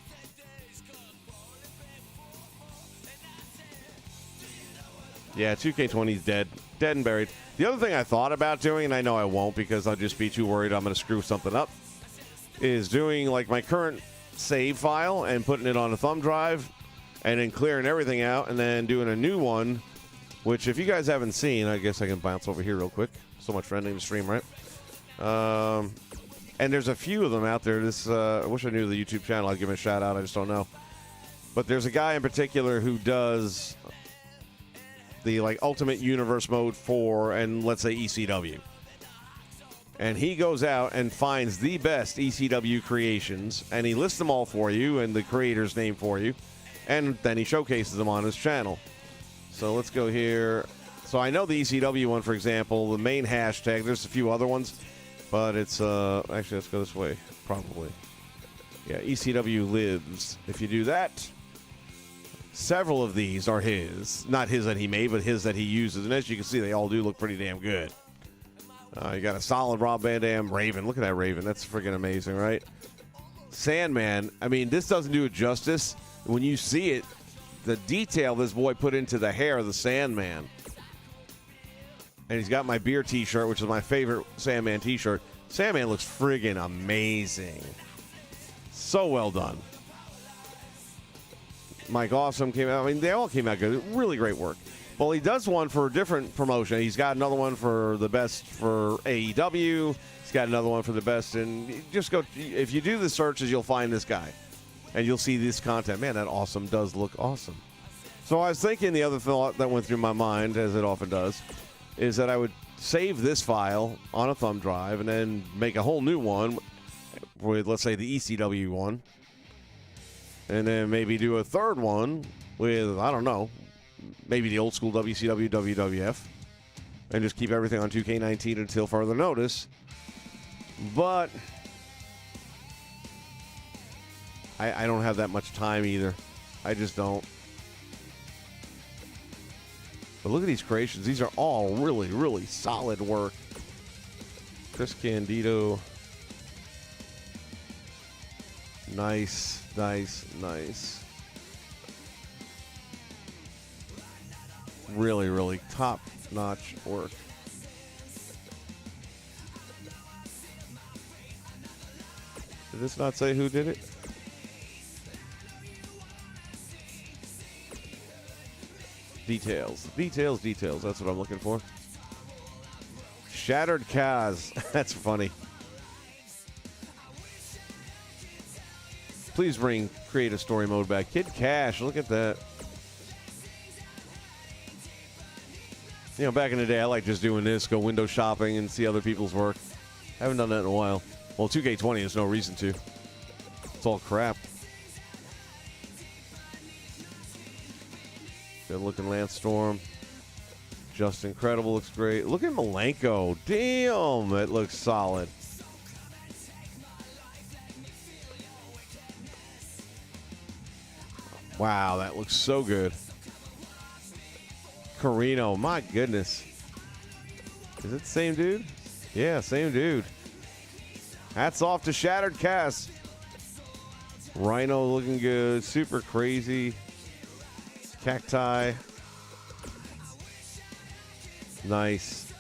[SPEAKER 1] yeah, 2K20 is dead. Dead and buried. The other thing I thought about doing, and I know I won't because I'll just be too worried I'm going to screw something up, is doing like my current save file and putting it on a thumb drive and then clearing everything out and then doing a new one, which if you guys haven't seen, I guess I can bounce over here real quick. So much for ending the stream, right? And there's a few of them out there. This I wish I knew the YouTube channel. I'd give him a shout out. I just don't know. But there's a guy in particular who does the like Ultimate Universe mode for, and let's say ECW. And he goes out and finds the best ECW creations, and he lists them all for you and the creator's name for you, and then he showcases them on his channel. So let's go here. So I know the ECW one, for example, the main hashtag. There's a few other ones, but it's actually let's go this way, probably. Yeah, ECW lives. If you do that, several of these are his. Not his that he made, but his that he uses. And as you can see, they all do look pretty damn good. You got a solid Rob Van Dam Raven. Look at that Raven. That's freaking amazing, right? Sandman. I mean, this doesn't do it justice. When you see it, the detail this boy put into the hair of the Sandman. And he's got my beer t-shirt, which is my favorite Sandman t-shirt. Sandman looks friggin' amazing. So well done. Mike Awesome came out. I mean, they all came out good. Really great work. Well, he does one for a different promotion. He's got another one for the best for AEW. He's got another one for the best. And just go, if you do the searches, you'll find this guy. And you'll see this content. Man, that Awesome does look awesome. So I was thinking the other thought that went through my mind, as it often does, is that I would save this file on a thumb drive and then make a whole new one with, let's say, the ECW one. And then maybe do a third one with, I don't know, maybe the old school WCW, WWF. And just keep everything on 2K19 until further notice. But I don't have that much time either. I just don't. But look at these creations. These are all really, really solid work. Chris Candido. Nice, nice, nice. Really, really top-notch work. Did this not say who did it? Details. Details, details. That's what I'm looking for. Shattered Kaz. That's funny. Please bring creative story mode back. Kid Cash, look at that. You know, back in the day, I like just doing this, go window shopping and see other people's work. Haven't done that in a while. Well, 2K20, there's no reason to. It's all crap. Good looking Lance Storm. Just Incredible looks great. Look at Malenko. Damn, it looks solid. Wow, that looks so good. Carino, my goodness. Is it the same dude? Yeah, same dude. Hats off to Shattered Cass. Rhino looking good. Super crazy. Cacti. Nice.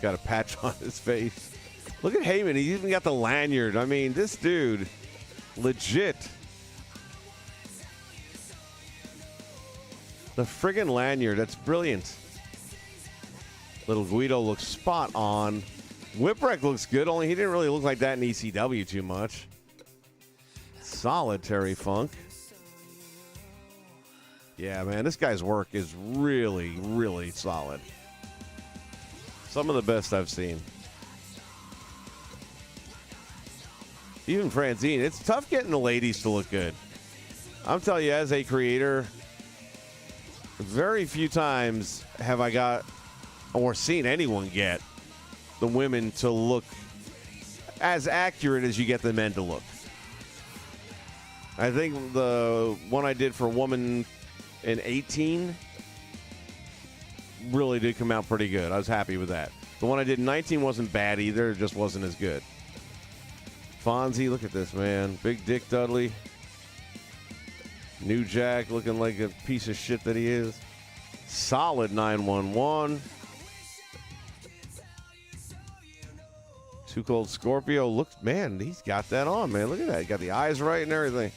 [SPEAKER 1] Got a patch on his face. Look at Heyman. He's even got the lanyard. I mean, this dude, legit. The friggin' lanyard. That's brilliant. Little Guido looks spot on. Whipwreck looks good, only he didn't really look like that in ECW too much. Solid Terry Funk. Yeah, man, this guy's work is really, really solid. Some of the best I've seen. Even Francine, it's tough getting the ladies to look good. I'm telling you, as a creator, very few times have I got or seen anyone get the women to look as accurate as you get the men to look. I think the one I did for woman in 18 really did come out pretty good. I was happy with that. The one I did in 19 wasn't bad either. It just wasn't as good. Fonzie, look at this, man. Big Dick Dudley. New Jack looking like a piece of shit that he is. Solid 911. Too Cold Scorpio. Look, man, he's got that on, man. Look at that. He got the eyes right and everything.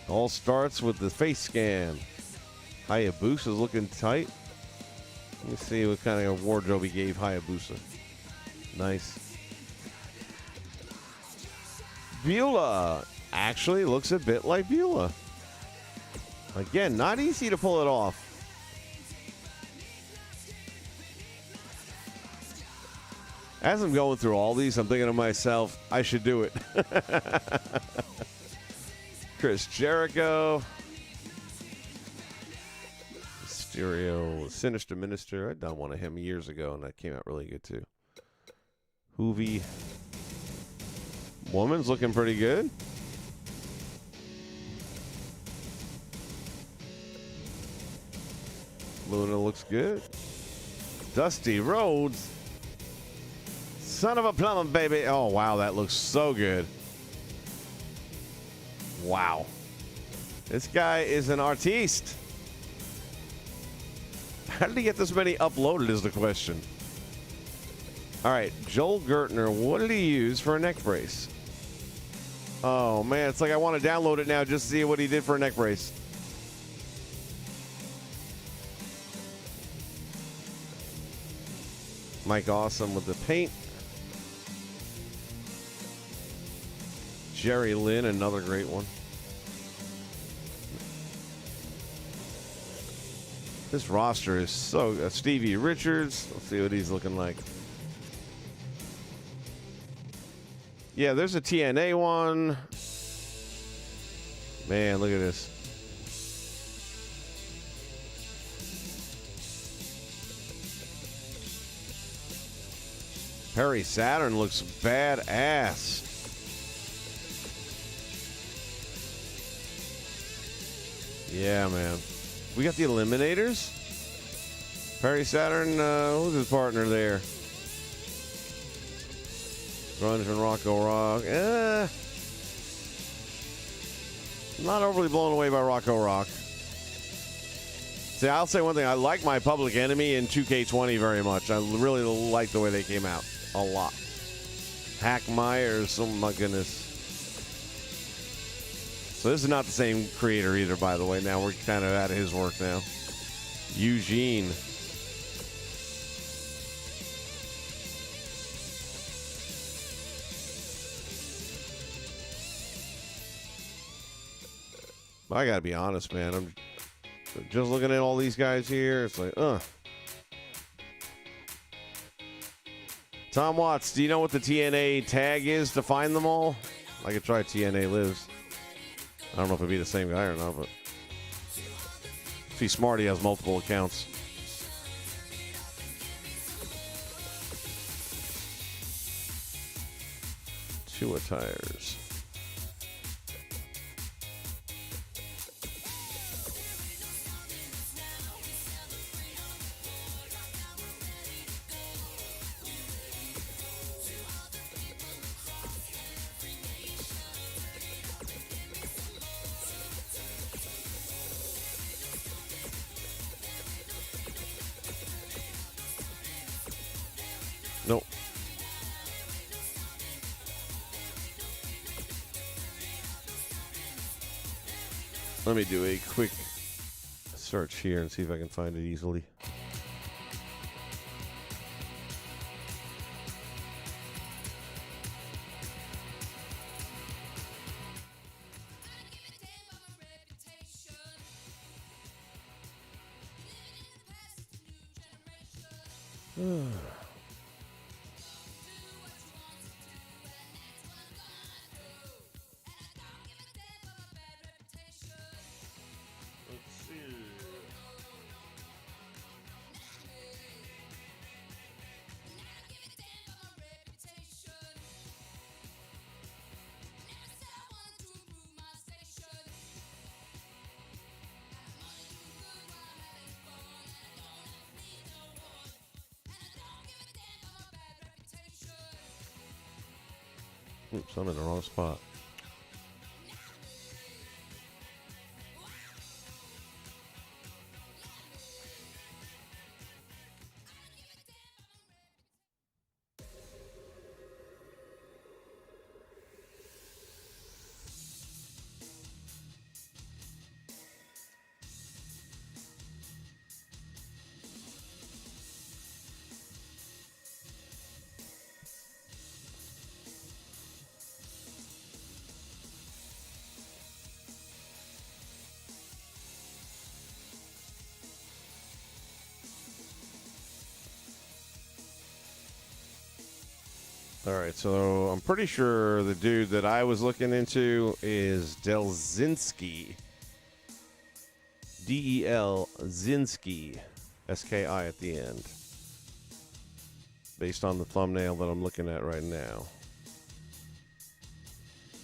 [SPEAKER 1] All starts with the face scan. Hayabusa's looking tight. Let me see what kind of wardrobe he gave Hayabusa. Nice. Beulah actually looks a bit like Beulah. Again, not easy to pull it off. As I'm going through all these, I'm thinking to myself, I should do it. Chris Jericho. Mysterio. Sinister Minister. I'd done one of him years ago, and that came out really good, too. Hoovy. Woman's looking pretty good. Luna looks good. Dusty Rhodes. Son of a plumber, baby. Oh, wow, that looks so good. Wow. This guy is an artiste. How did he get this many uploaded is the question. All right, Joel Gertner, what did he use for a neck brace? Oh, man, it's like I want to download it now just to see what he did for a neck brace. Mike Awesome with the paint. Jerry Lynn, another great one. This roster is so... Stevie Richards. Let's see what he's looking like. Yeah, there's a TNA one. Man, look at this. Perry Saturn looks badass. Yeah, man. We got the Eliminators. Perry Saturn, who's his partner there? Grunge and Rocco Rock. Not overly blown away by Rocco Rock. See, I'll say one thing. I like my Public Enemy in 2K20 very much. I really like the way they came out. A lot. Hack Myers, oh my goodness. So this is not the same creator either, by the way. Now we're kind of out of his work now. Eugene. I gotta be honest, man. I'm just looking at all these guys here. It's like, Tom Watts, do you know what the TNA tag is to find them all? I could try TNA Lives. I don't know if it'd be the same guy or not, but if he's smart, he has multiple accounts. Two attires. Nope. Let me do a quick search here and see if I can find it easily. Oops, I'm in the wrong spot. All right, so I'm pretty sure the dude that I was looking into is Delzinski. D-E-L Zinski. S-K-I at the end. Based on the thumbnail that I'm looking at right now.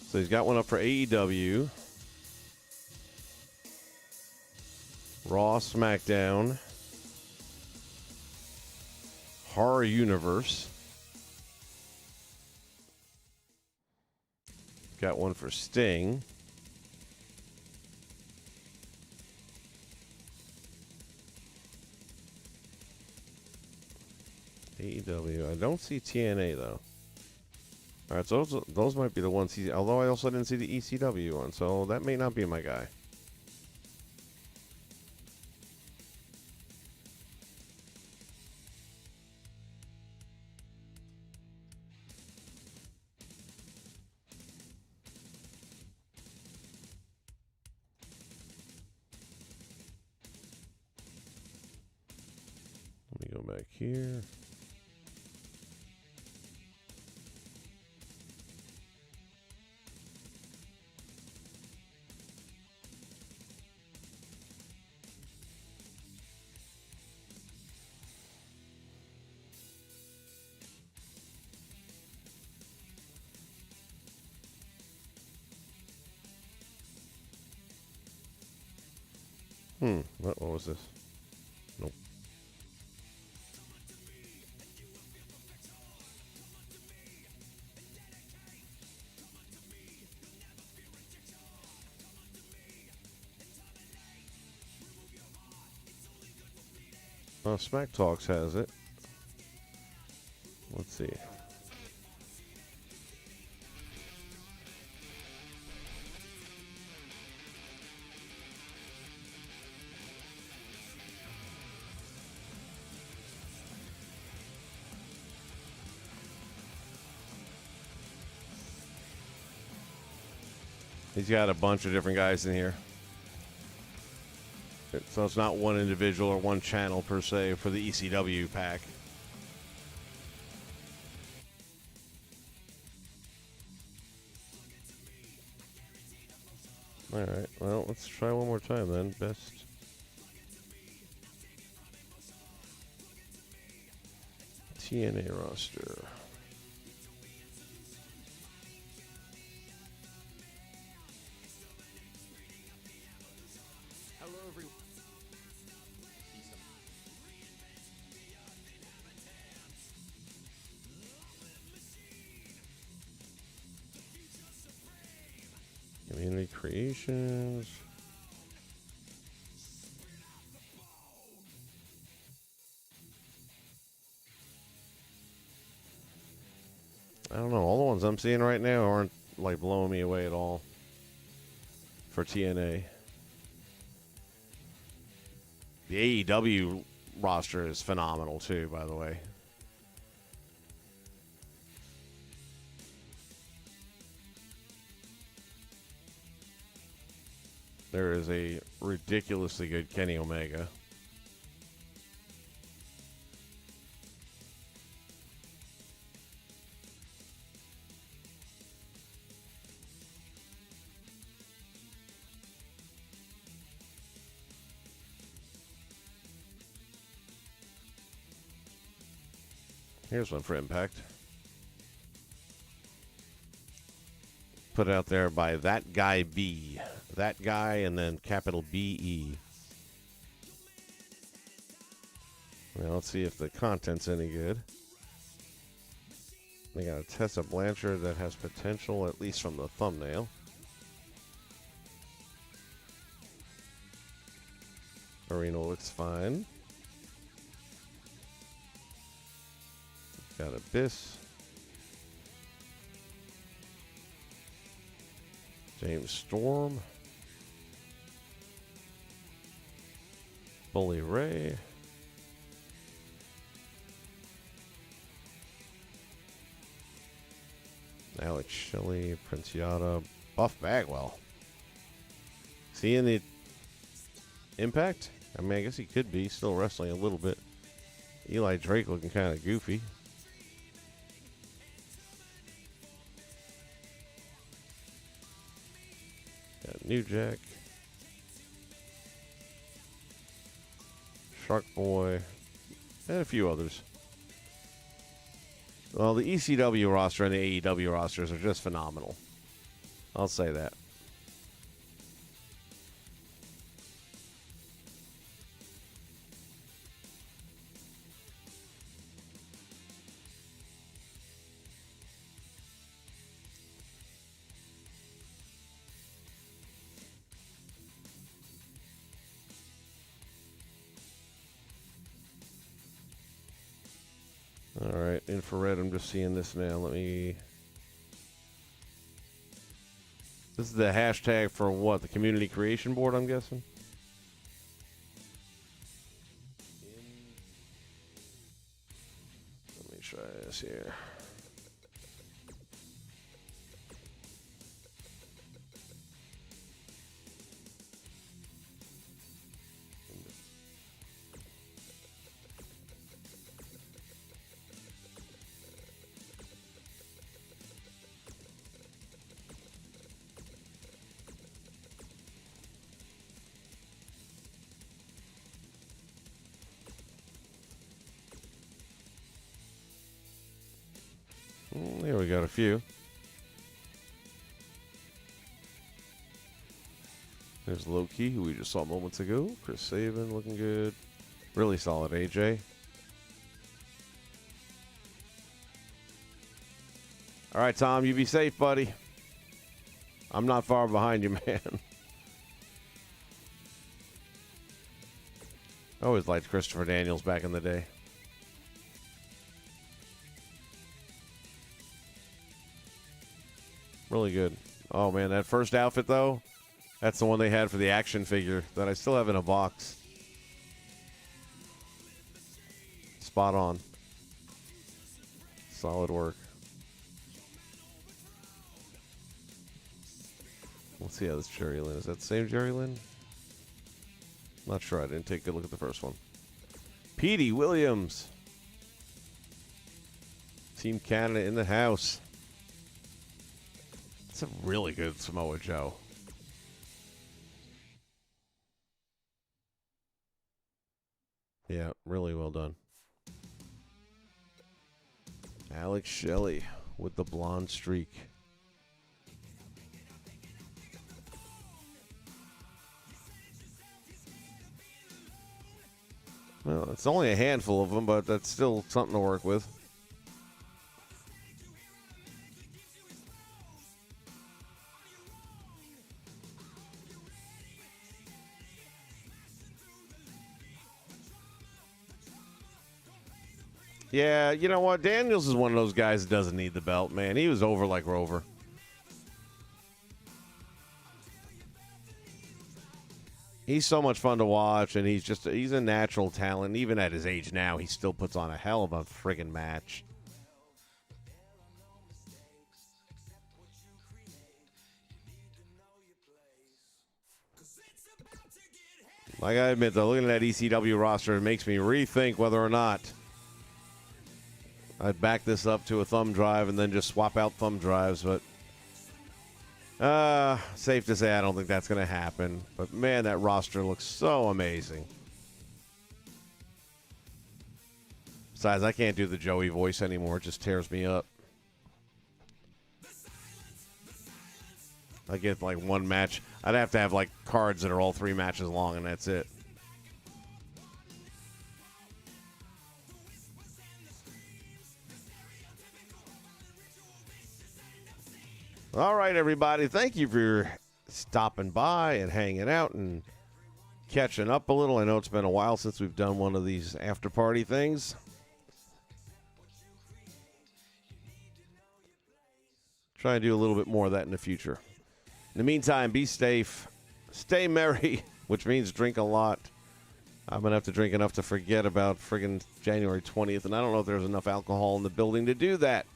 [SPEAKER 1] So he's got one up for AEW. Raw, SmackDown. Horror Universe. Got one for Sting. AEW. I don't see TNA though. All right, so those might be the ones he. Although I also didn't see the ECW one, so that may not be my guy. Let me go back here. What was this? Nope. Smack Talks has it. Let's see. He's got a bunch of different guys in here. So it's not one individual or one channel per se for the ECW pack. All right, well, let's try one more time then. Best TNA roster. Community Creations. I don't know. All the ones I'm seeing right now aren't like blowing me away at all for TNA. The AEW roster is phenomenal too, by the way. There is a ridiculously good Kenny Omega. Here's one for Impact. Put out there by That Guy B. That Guy and then capital B-E. Now let's see if the content's any good. They got a Tessa Blanchard that has potential, at least from the thumbnail. Arena looks fine. Got Abyss. James Storm. Bully Ray. Alex Shelley, Prince Yada, Buff Bagwell. Is he in the Impact? I mean, I guess he could be. Still wrestling a little bit. Eli Drake looking kind of goofy. Got New Jack. Shark Boy. And a few others. Well, the ECW roster and the AEW rosters are just phenomenal. I'll say that. All right, infrared, I'm just seeing this now. Let me... This is the hashtag for what? The Community Creation Board, I'm guessing? Let me try this here. There we got a few. There's Loki, who we just saw moments ago. Chris Sabin looking good. Really solid AJ. All right, Tom, you be safe, buddy. I'm not far behind you, man. I always liked Christopher Daniels back in the day. Really good. Oh, man, that first outfit, though, that's the one they had for the action figure that I still have in a box. Spot on. Solid work. Let's see how this Jerry Lynn is. That the same Jerry Lynn? Not sure. I didn't take a good look at the first one. Petey Williams. Team Canada in the house. It's a really good Samoa Joe. Yeah, really well done. Alex Shelley with the blonde streak. Well, it's only a handful of them, but that's still something to work with. Yeah, you know what? Daniels is one of those guys that doesn't need the belt, man. He was over like Rover. He's so much fun to watch, and he's a natural talent. Even at his age now, he still puts on a hell of a friggin' match. I gotta admit, though, looking at that ECW roster, it makes me rethink whether or not I'd back this up to a thumb drive and then just swap out thumb drives, but safe to say I don't think that's going to happen. But, man, that roster looks so amazing. Besides, I can't do the Joey voice anymore. It just tears me up. I get, like, one match. I'd have to have, like, cards that are all 3 matches long, and that's it. All right, everybody. Thank you for stopping by and hanging out and catching up a little. I know it's been a while since we've done one of these after-party things. Try and do a little bit more of that in the future. In the meantime, be safe, stay merry, which means drink a lot. I'm going to have to drink enough to forget about friggin' January 20th, and I don't know if there's enough alcohol in the building to do that.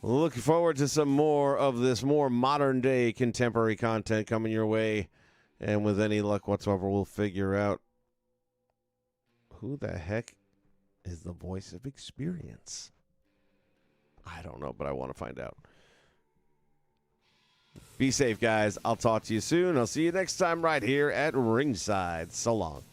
[SPEAKER 1] Looking forward to some more of this more modern-day contemporary content coming your way. And with any luck whatsoever, we'll figure out who the heck is the voice of experience. I don't know, but I want to find out. Be safe, guys. I'll talk to you soon. I'll see you next time right here at Ringside. So long.